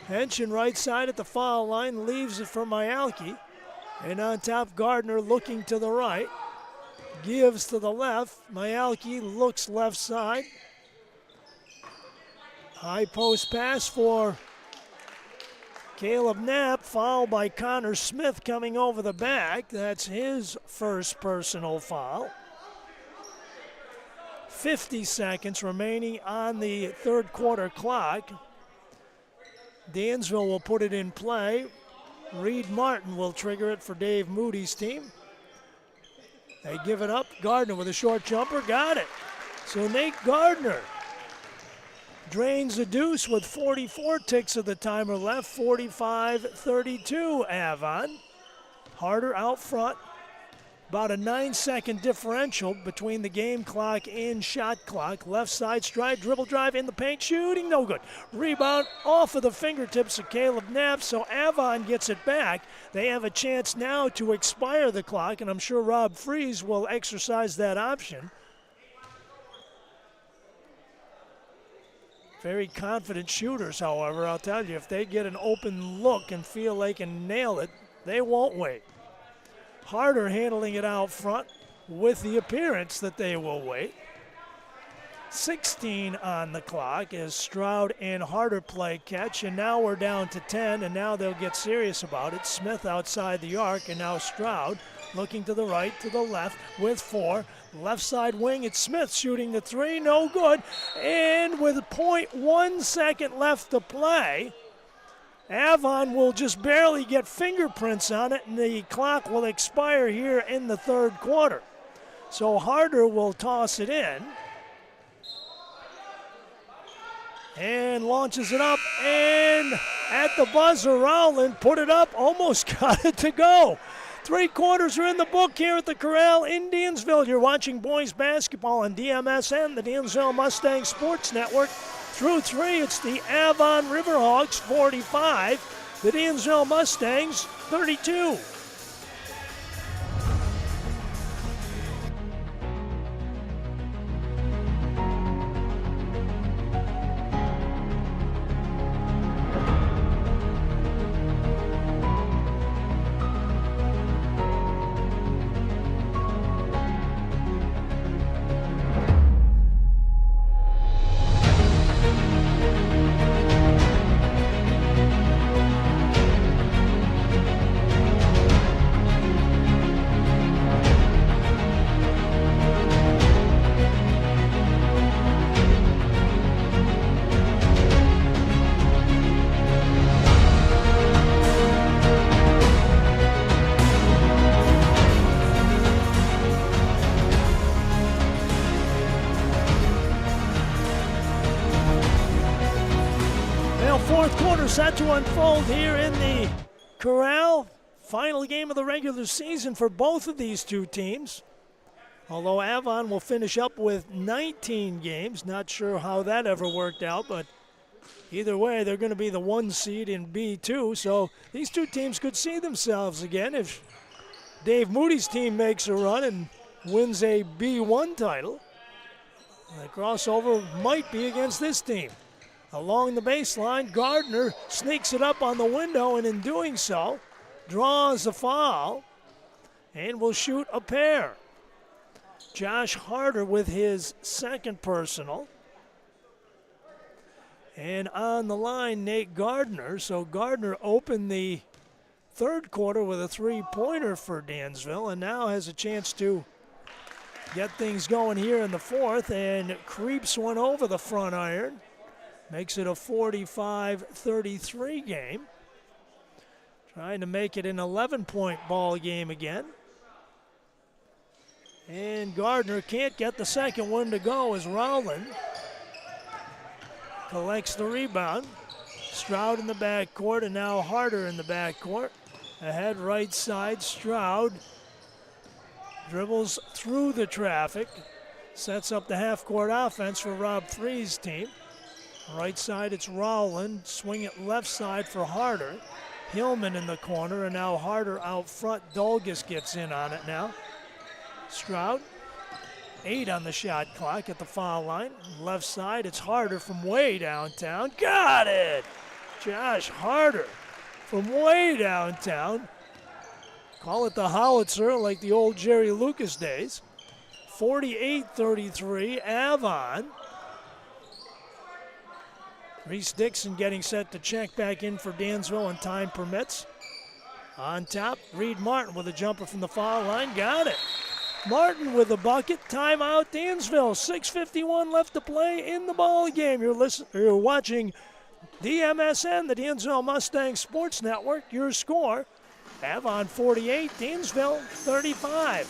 S1: Henshin right side at the foul line, leaves it for Myalki. And on top, Gardner looking to the right. Gives to the left. Myalki looks left side. High post pass for Caleb Knapp, fouled by Connor Smith coming over the back. That's his first personal foul. 50 seconds remaining on the third quarter clock. Dansville will put it in play. Reed Martin will trigger it for Dave Moody's team. They give it up. Gardner with a short jumper, got it. So Nate Gardner drains the deuce with 44 ticks of the timer left, 45-32 Avon. Harder out front. About a 9-second differential between the game clock and shot clock. Left side stride, dribble drive in the paint, shooting, no good. Rebound off of the fingertips of Caleb Knapp, so Avon gets it back. They have a chance now to expire the clock, and I'm sure Rob Freese will exercise that option. Very confident shooters, however. I'll tell you, if they get an open look and feel they can nail it, they won't wait. Harder handling it out front with the appearance that they will wait. 16 on the clock as Stroud and Harder play catch, and now we're down to 10, and now they'll get serious about it. Smith outside the arc, and now Stroud looking to the right, to the left with 4. Left side wing, it's Smith shooting the 3, no good. And with 0.1 second left to play, Avon will just barely get fingerprints on it, and the clock will expire here in the third quarter. So Harder will toss it in and launches it up, and at the buzzer, Rowland put it up, almost got it to go. 3 quarters are in the book here at the Corral in Dansville. You're watching boys basketball on DMSN, the Dansville Mustang Sports Network. Through 3, it's the Avon Riverhawks 45, the Dansville Mustangs 32. Fourth quarter set to unfold here in the Corral. Final game of the regular season for both of these two teams. Although Avon will finish up with 19 games. Not sure how that ever worked out, but either way, they're going to be the 1 seed in B2. So these two teams could see themselves again if Dave Moody's team makes a run and wins a B1 title. The crossover might be against this team. Along the baseline, Gardner sneaks it up on the window, and in doing so, draws a foul and will shoot a pair. Josh Harder with his second personal. And on the line, Nate Gardner. So Gardner opened the third quarter with a 3-pointer for Dansville, and now has a chance to get things going here in the fourth, and creeps one over the front iron. Makes it a 45-33 game. Trying to make it an 11-point ball game again. And Gardner can't get the second one to go as Rowland collects the rebound. Stroud in the backcourt, and now Harder in the backcourt. Ahead right side, Stroud dribbles through the traffic. Sets up the half-court offense for Rob Three's team. Right side, it's Rowland. Swing it left side for Harder. Hillman in the corner, and now Harder out front. Dolgus gets in on it now. Stroud, 8 on the shot clock at the foul line. Left side, it's Harder from way downtown. Got it! Josh Harder from way downtown. Call it the howitzer like the old Jerry Lucas days. 48-33, Avon. Reese Dixon getting set to check back in for Dansville, and time permits. On top, Reed Martin with a jumper from the foul line. Got it. Martin with a bucket. Timeout, Dansville. 6:51 left to play in the ball game. You're watching DMSN, the Dansville Mustang Sports Network. Your score, Avon 48, Dansville 35.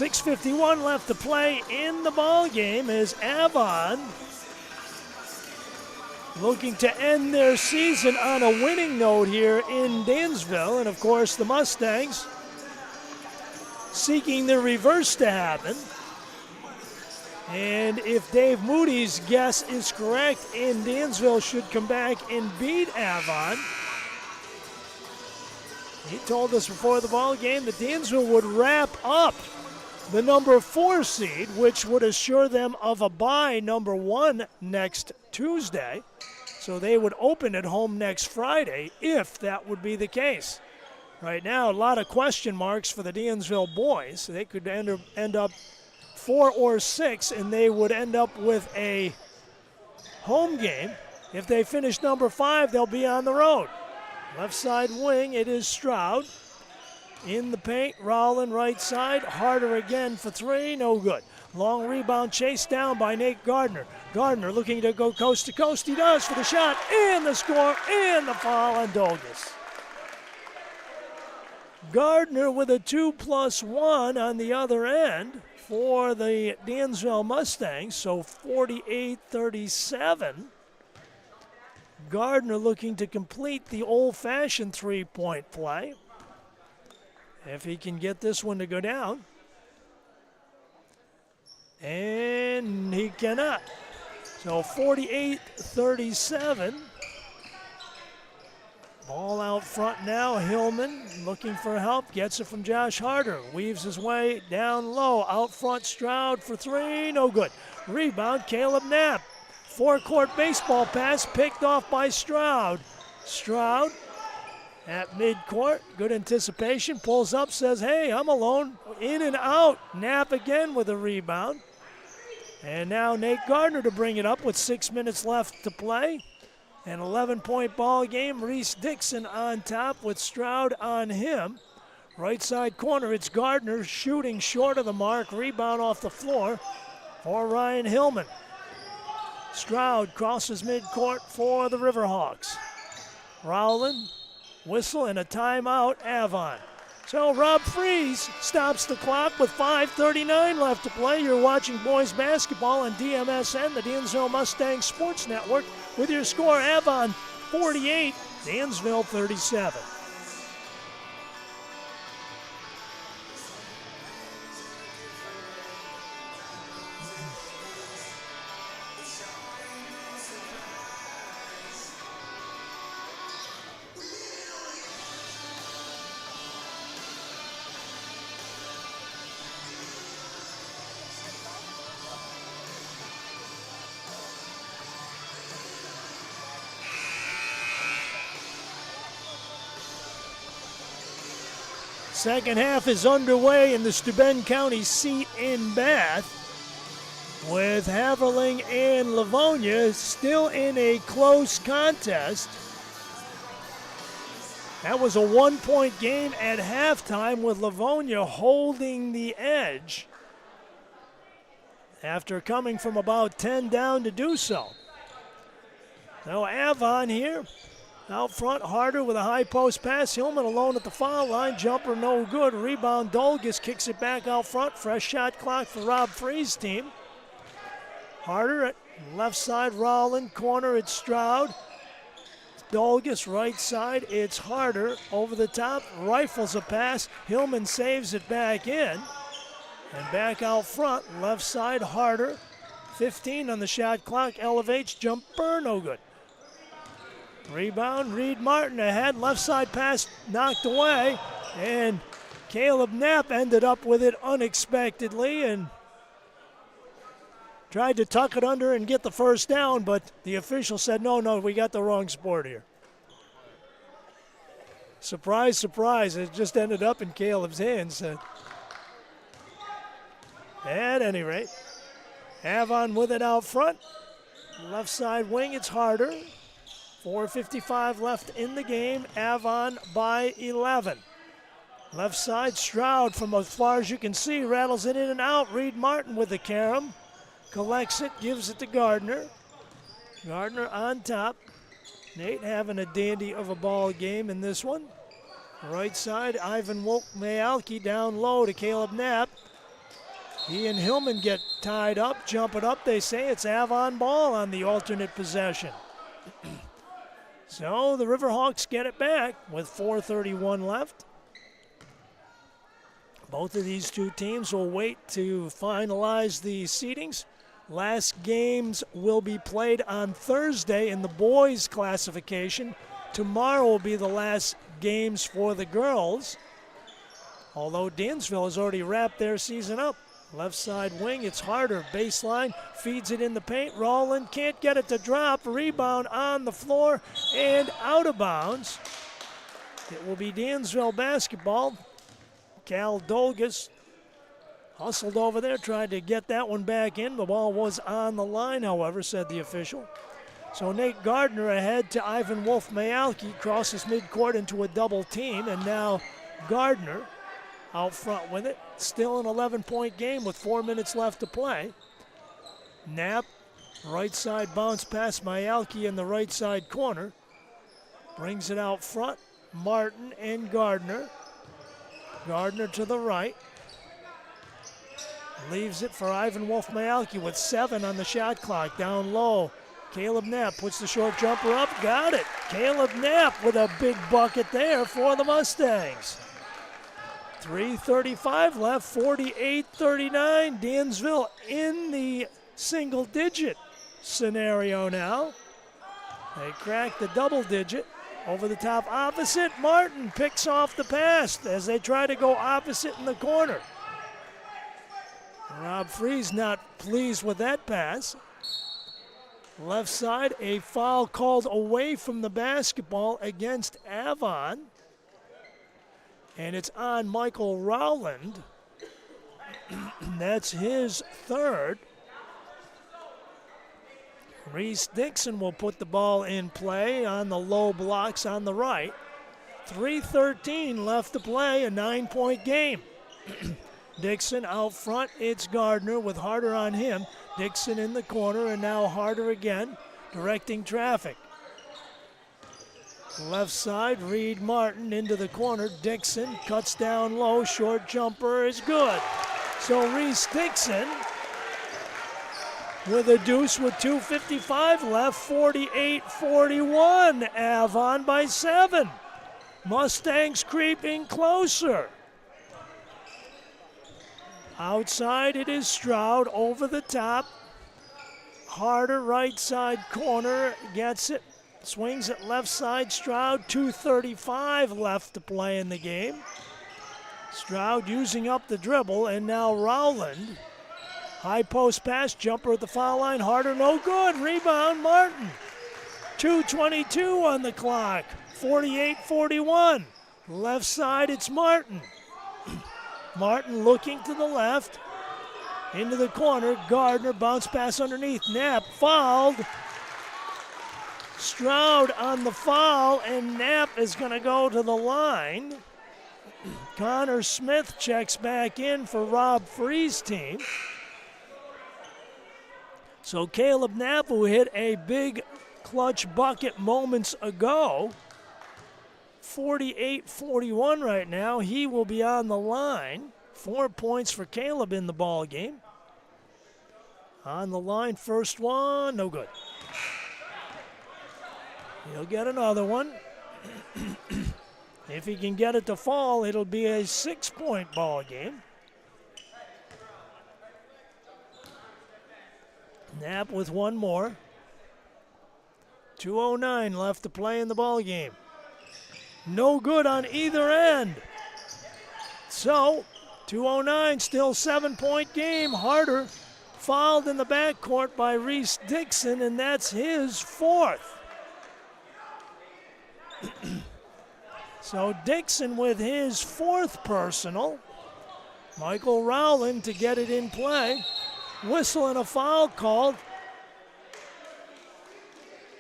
S1: 6:51 left to play in the ball game as Avon looking to end their season on a winning note here in Dansville. And, of course, the Mustangs seeking the reverse to happen. And if Dave Moody's guess is correct, and Dansville should come back and beat Avon, he told us before the ball game that Dansville would wrap up the number 4 seed, which would assure them of a bye number 1 next Tuesday. So they would open at home next Friday if that would be the case. Right now, a lot of question marks for the Dansville boys. They could end up 4 or 6, and they would end up with a home game. If they finish number 5, they'll be on the road. Left side wing, it is Stroud. In the paint, Rowland right side. Harder again for 3, no good. Long rebound chased down by Nate Gardner. Gardner looking to go coast to coast. He does for the shot, and the score, and the foul on Dolgus. Gardner with a 2+1 on the other end for the Dansville Mustangs, so 48-37. Gardner looking to complete the old-fashioned three-point play. If he can get this one to go down. And he cannot. So 48-37. Ball out front now. Hillman looking for help. Gets it from Josh Harder. Weaves his way down low. Out front, Stroud for 3. No good. Rebound, Caleb Knapp. Forecourt baseball pass picked off by Stroud. Stroud at midcourt. Good anticipation. Pulls up, says, hey, I'm alone. In and out. Knapp again with a rebound. And now Nate Gardner to bring it up with 6 minutes left to play. An 11-point ball game. Reese Dixon on top with Stroud on him. Right side corner, it's Gardner shooting short of the mark. Rebound off the floor for Ryan Hillman. Stroud crosses midcourt for the Riverhawks. Rowland, whistle, and a timeout, Avon. So Rob Freese stops the clock with 5:39 left to play. You're watching boys basketball on DMSN, the Dansville Mustang Sports Network, with your score Avon 48, Dansville 37. Second half is underway in the Steuben County seat in Bath, with Haverling and Livonia still in a close contest. That was a 1-point game at halftime, with Livonia holding the edge after coming from about 10 down to do so. Now Avon here. Out front, Harder with a high post pass. Hillman alone at the foul line. Jumper no good. Rebound, Dolgus kicks it back out front. Fresh shot clock for Rob Free's team. Harder at left side, Rowland. Corner, it's Stroud. Dolgus right side, it's Harder. Over the top, rifles a pass. Hillman saves it back in. And back out front, left side, Harder. 15 on the shot clock. Elevates, jumper no good. Rebound, Reed Martin ahead, left side pass knocked away, and Caleb Knapp ended up with it unexpectedly and tried to tuck it under and get the first down, but the official said, no, we got the wrong sport here. Surprise, surprise, it just ended up in Caleb's hands. At any rate, Avon with it out front. Left side wing, it's Harder. 4:55 left in the game. Avon by 11. Left side, Stroud from as far as you can see, rattles it in and out. Reed Martin with the carom. Collects it, gives it to Gardner. Gardner on top. Nate having a dandy of a ball game in this one. Right side, Ivan Mayalki down low to Caleb Knapp. He and Hillman get tied up, jump it up. They say it's Avon ball on the alternate possession. So the Riverhawks get it back with 4:31 left. Both of these two teams will wait to finalize the seedings. Last games will be played on Thursday in the boys' classification. Tomorrow will be the last games for the girls. Although Dansville has already wrapped their season up. Left side wing, it's harder. Baseline, feeds it in the paint. Rowland can't get it to drop. Rebound on the floor and out of bounds. It will be Dansville basketball. Cal Dolgus hustled over there, tried to get that one back in. The ball was on the line, however, said the official. So Nate Gardner ahead to Ivan Wolf-Mayalki, crosses midcourt into a double team, and now Gardner out front with it. Still an 11-point game with 4 minutes left to play. Knapp, right side bounce past Mayalki in the right side corner. Brings it out front. Martin and Gardner. Gardner to the right. Leaves it for Ivan Wolf-Mayalki with 7 on the shot clock. Down low. Caleb Knapp puts the short jumper up. Got it. Caleb Knapp with a big bucket there for the Mustangs. 3:35 left, 48-39. Dansville in the single-digit scenario now. They crack the double digit. Over the top opposite, Martin picks off the pass as they try to go opposite in the corner. Rob Freese not pleased with that pass. Left side, a foul called away from the basketball against Avon. And it's on Michael Rowland. That's his third. Reese Dixon will put the ball in play on the low blocks on the right. 3:13 left to play, a 9-point game. Dixon out front, it's Gardner with Harder on him. Dixon in the corner, and now Harder again, directing traffic. Left side, Reed Martin into the corner. Dixon cuts down low, short jumper is good. So Reese Dixon with a deuce with 2:55 left, 48-41. Avon by 7. Mustangs creeping closer. Outside it is Stroud over the top. Harder right side corner gets it. Swings it left side. Stroud, 2:35 left to play in the game. Stroud using up the dribble, and now Rowland. High post pass, jumper at the foul line. Harder, no good. Rebound, Martin. 2:22 on the clock. 48-41. Left side, it's Martin. Martin looking to the left. Into the corner. Gardner, bounce pass underneath. Knapp fouled. Stroud on the foul, and Knapp is going to go to the line. Connor Smith checks back in for Rob Free's team. So Caleb Knapp, who hit a big clutch bucket moments ago, 48-41 right now. He will be on the line. 4 points for Caleb in the ball game. On the line, first one, no good. He'll get another one. If he can get it to fall, it'll be a 6-point ball game. Knapp with one more. 2:09 left to play in the ball game. No good on either end. So, 2:09, still 7-point game. Harder fouled in the backcourt by Reese Dixon, and that's his 4th. So Dixon with his 4th personal. Michael Rowland to get it in play. Whistle and a foul called.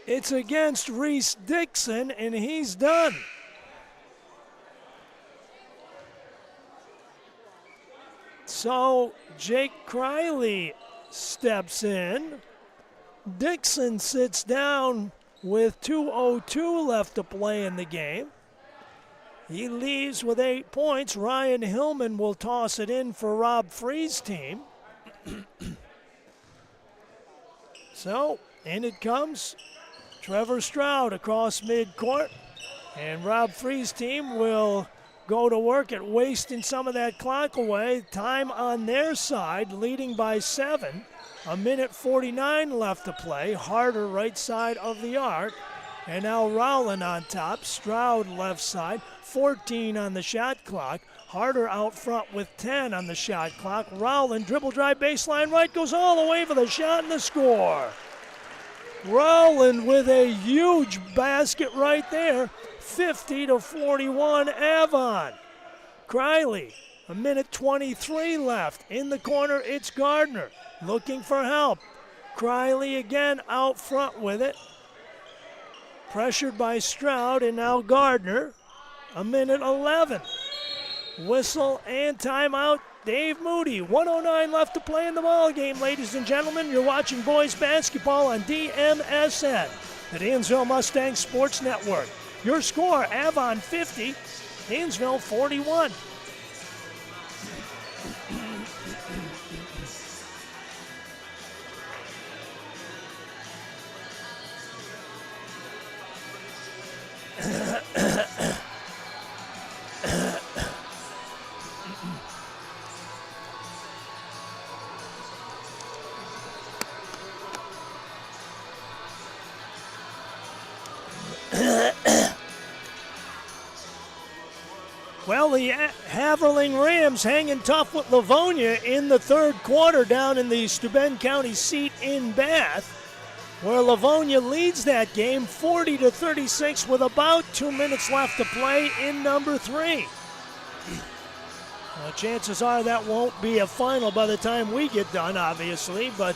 S1: It's against Reese Dixon, and he's done. So Jake Criley steps in. Dixon sits down with 2:02 left to play in the game. He leaves with 8 points. Ryan Hillman will toss it in for Rob Free's team. So, in it comes Trevor Stroud across midcourt. And Rob Free's team will go to work at wasting some of that clock away. Time on their side, leading by 7. 1:49 left to play. Harder right side of the arc. And now Rowland on top. Stroud left side. 14 on the shot clock. Harder out front with 10 on the shot clock. Rowland dribble drive baseline right, goes all the way for the shot and the score. Rowland with a huge basket right there. 50-41 Avon. Criley, 1:23 left. In the corner, it's Gardner looking for help. Criley again out front with it. Pressured by Stroud, and now Gardner. 1:11. Whistle and timeout. Dave Moody. 1:09 left to play in the ball game, ladies and gentlemen. You're watching boys basketball on DMSN, the Dansville Mustangs Sports Network. Your score, Avon 50, Dansville 41. Well, the Haverling Rams hanging tough with Livonia in the third quarter down in the Steuben County seat in Bath, where Livonia leads that game 40-36 with about 2 minutes left to play in number 3. Well, chances are that won't be a final by the time we get done, obviously, but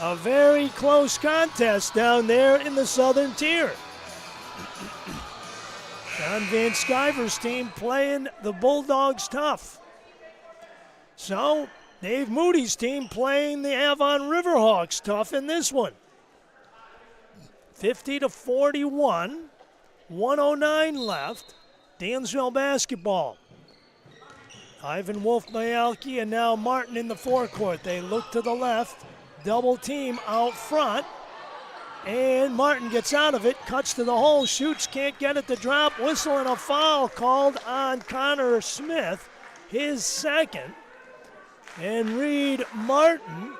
S1: a very close contest down there in the southern tier. John Van Sciver's team playing the Bulldogs tough. So, Dave Moody's team playing the Avon Riverhawks tough in this one. 50-41, 1:09 left. Dansville basketball. Ivan Wolf-Mayalki and now Martin in the forecourt. They look to the left, double team out front. And Martin gets out of it, cuts to the hole, shoots, can't get it to drop. Whistle and a foul called on Connor Smith, his second. And Reed Martin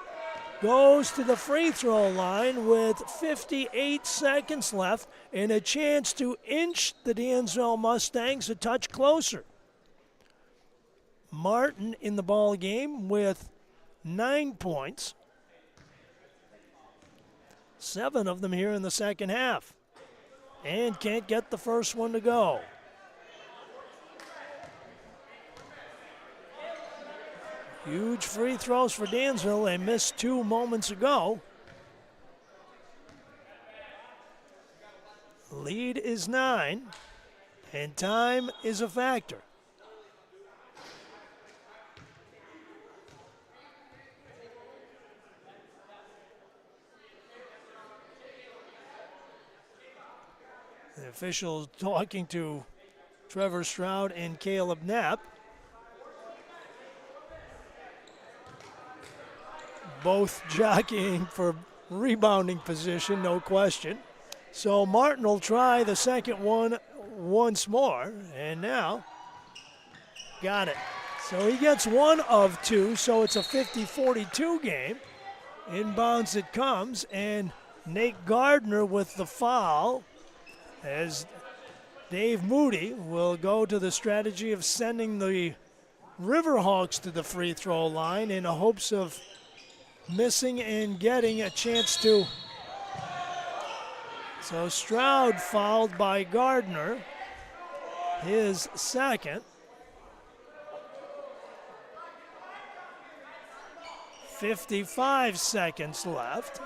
S1: goes to the free throw line with 58 seconds left and a chance to inch the Dansville Mustangs a touch closer. Martin in the ball game with 9 points. 7 of them here in the second half. And can't get the first one to go. Huge free throws for Dansville. They missed 2 moments ago. Lead is 9, and time is a factor. The officials talking to Trevor Stroud and Caleb Knapp. Both jockeying for rebounding position, no question. So Martin will try the second one once more, and now got it. So he gets 1 of 2, so it's a 50-42 game. Inbounds it comes, and Nate Gardner with the foul, as Dave Moody will go to the strategy of sending the Riverhawks to the free throw line in hopes of missing and getting a chance to. So Stroud fouled by Gardner, his second. 55 seconds left.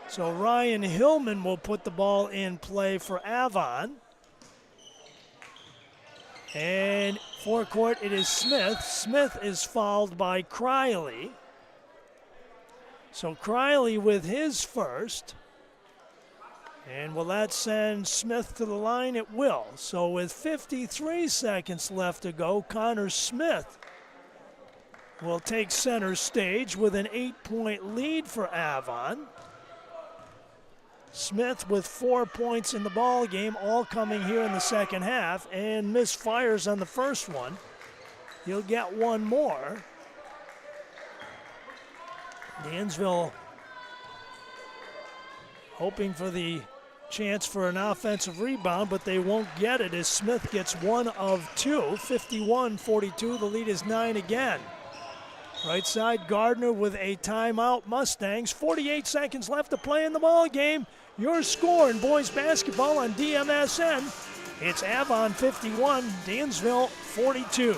S1: So Ryan Hillman will put the ball in play for Avon. And forecourt, it is Smith. Smith is fouled by Criley. So Criley with his first. And will that send Smith to the line? It will. So with 53 seconds left to go, Connor Smith will take center stage with an 8-point lead for Avon. Smith with 4 points in the ball game, all coming here in the second half, and misfires on the first one. He'll get one more. Dansville hoping for the chance for an offensive rebound, but they won't get it as Smith gets 1 of 2, 51-42. The lead is 9 again. Right side, Gardner with a timeout. Mustangs, 48 seconds left to play in the ball game. Your score in boys basketball on DMSN. It's Avon 51, Dansville 42.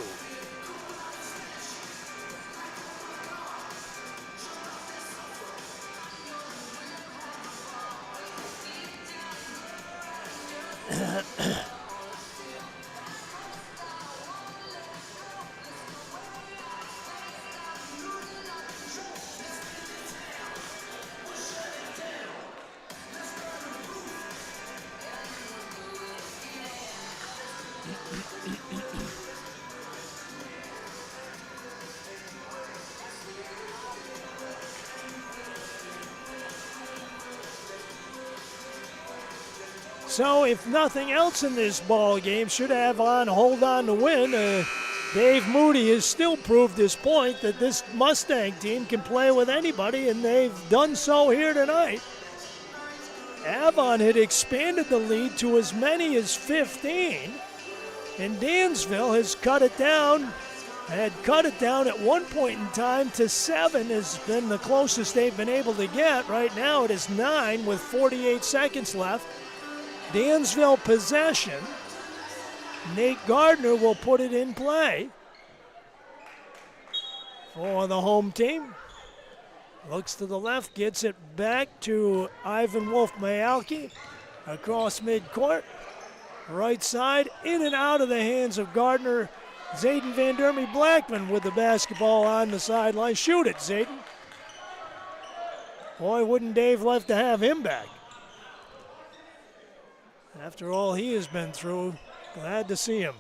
S1: So if nothing else in this ball game, should Avon hold on to win. Dave Moody has still proved his point that this Mustang team can play with anybody, and they've done so here tonight. Avon had expanded the lead to as many as 15, and Dansville has cut it down at one point in time to 7 has been the closest they've been able to get. Right now it is 9 with 48 seconds left. Dansville possession. Nate Gardner will put it in play for the home team. Looks to the left, gets it back to Ivan Wolf-Mayalki across midcourt. Right side, in and out of the hands of Gardner. Zayden Van Dermy Blackman with the basketball on the sideline. Shoot it, Zayden. Boy, wouldn't Dave like to have him back. After all he has been through, glad to see him.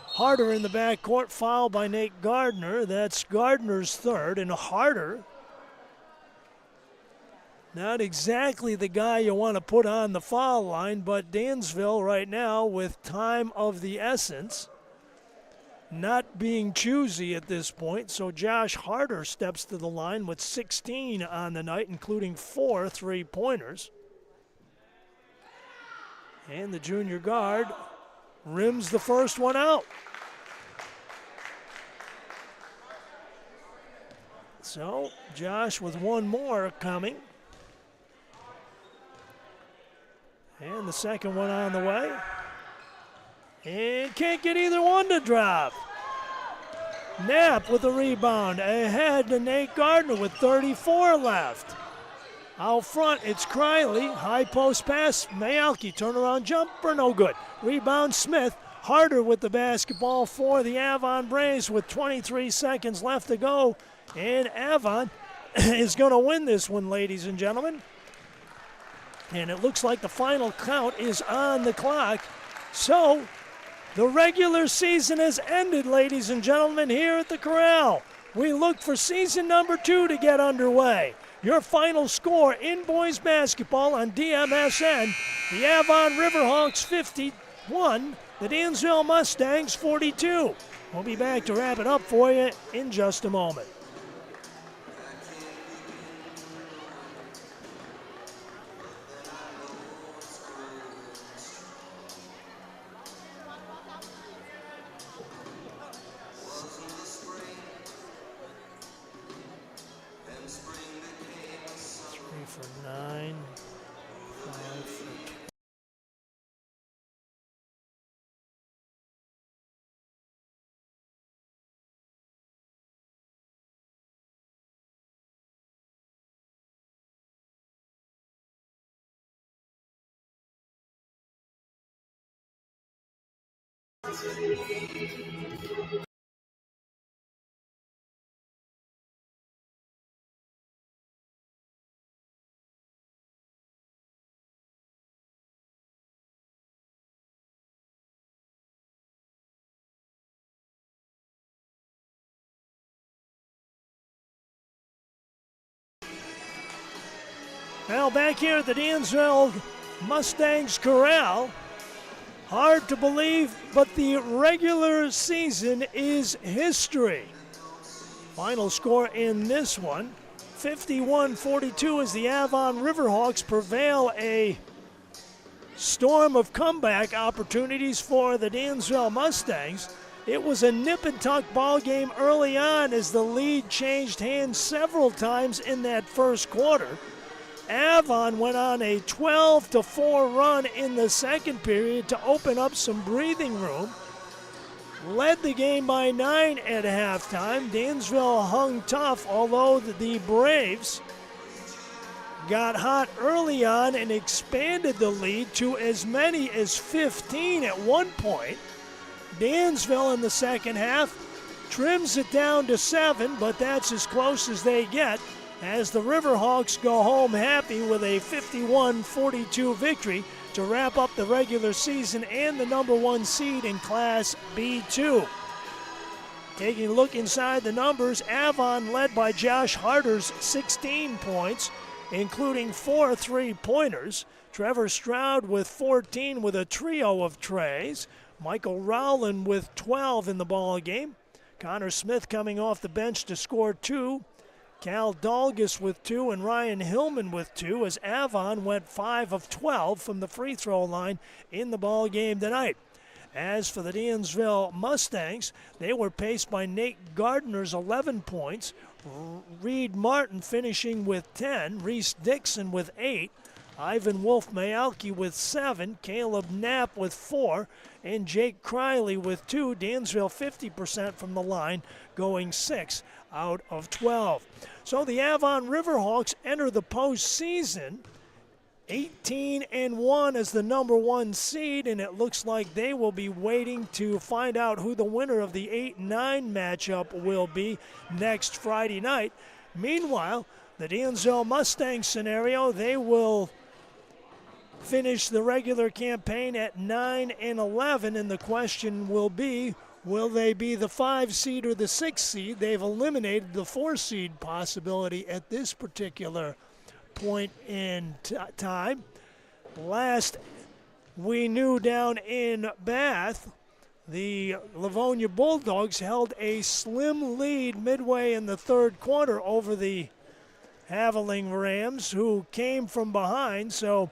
S1: Harder in the backcourt, foul by Nate Gardner. That's Gardner's third, and Harder, not exactly the guy you want to put on the foul line, but Dansville right now with time of the essence, not being choosy at this point. So Josh Harder steps to the line with 16 on the night, including 4 3-pointers. And the junior guard rims the first one out. So Josh with one more coming. And the second one on the way. And can't get either one to drop. Knapp with the rebound. Ahead to Nate Gardner with 34 left. Out front, it's Criley. High post pass. Mayalki, turnaround jumper, no good. Rebound Smith. Harder with the basketball for the Avon Braves with 23 seconds left to go. And Avon is going to win this one, ladies and gentlemen. And it looks like the final count is on the clock. So the regular season has ended, ladies and gentlemen, here at the Corral. We look for season number 2 to get underway. Your final score in boys basketball on DMSN, the Avon Riverhawks 51, the Dansville Mustangs 42. We'll be back to wrap it up for you in just a moment. For 9, 5 for 12. Now back here at the Dansville Mustangs Corral, hard to believe, but the regular season is history. Final score in this one, 51-42, as the Avon Riverhawks prevail. A storm of comeback opportunities for the Dansville Mustangs. It was a nip-and-tuck ball game early on as the lead changed hands several times in that first quarter. Avon went on a 12-4 run in the second period to open up some breathing room. Led the game by 9 at halftime. Dansville hung tough, although the Braves got hot early on and expanded the lead to as many as 15 at one point. Dansville in the second half trims it down to 7, but that's as close as they get, as the Riverhawks go home happy with a 51-42 victory to wrap up the regular season and the number 1 seed in Class B2. Taking a look inside the numbers, Avon led by Josh Harder's 16 points, including 4 3-pointers. Trevor Stroud with 14 with a trio of trays. Michael Rowland with 12 in the ball game. Connor Smith coming off the bench to score 2. Cal Dalgas with 2 and Ryan Hillman with 2, as Avon went 5 of 12 from the free throw line in the ball game tonight. As for the Dansville Mustangs, they were paced by Nate Gardner's 11 points, Reed Martin finishing with 10, Reese Dixon with 8, Ivan Wolf-Mayalki with 7, Caleb Knapp with 4, and Jake Criley with 2. Dansville 50% from the line, going 6 out of 12. So the Avon Riverhawks enter the postseason 18-1 as the number 1 seed, and it looks like they will be waiting to find out who the winner of the 8-9 matchup will be next Friday night. Meanwhile, the Dansville Mustangs scenario, they will finish the regular campaign at 9-11, and the question will be, will they be the 5 seed or the 6 seed? They've eliminated the 4 seed possibility at this particular point in time. Last we knew down in Bath, the Livonia Bulldogs held a slim lead midway in the third quarter over the Haviling Rams, who came from behind. So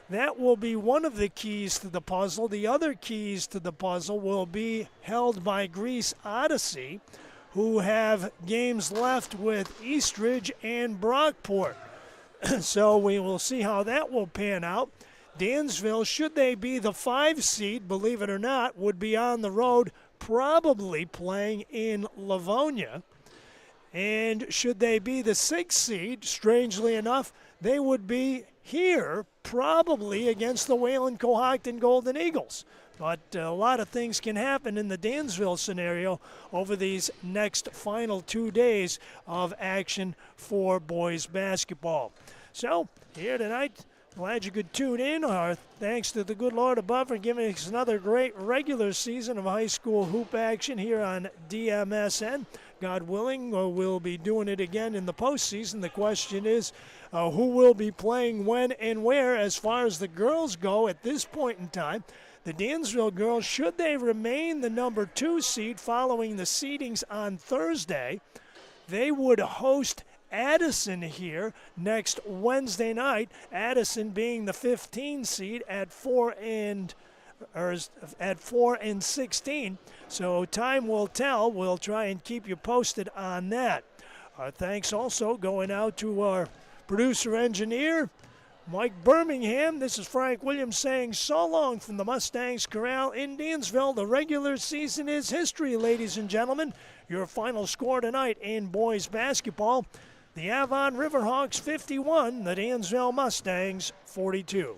S1: that will be one of the keys to the puzzle. The other keys to the puzzle will be held by Greece Odyssey, who have games left with Eastridge and Brockport. So we will see how that will pan out. Dansville, should they be the 5 seed, believe it or not, would be on the road, probably playing in Livonia. And should they be the 6 seed, strangely enough, they would be here, probably against the Wayland-Cohocton Golden Eagles. But a lot of things can happen in the Dansville scenario over these next final 2 days of action for boys basketball. So, here tonight, glad you could tune in. Our thanks to the good Lord above for giving us another great regular season of high school hoop action here on DMSN. God willing, we'll be doing it again in the postseason. The question is, who will be playing when and where as far as the girls go at this point in time. The Dansville girls, should they remain the number 2 seed following the seedings on Thursday, they would host Addison here next Wednesday night. Addison being the 15 seed at 4 and 16. So time will tell. We'll try and keep you posted on that. Our thanks also going out to our producer engineer, Mike Birmingham. This is Frank Williams saying so long from the Mustangs Corral in Dansville. The regular season is history, ladies and gentlemen. Your final score tonight in boys basketball: the Avon Riverhawks 51, the Dansville Mustangs 42.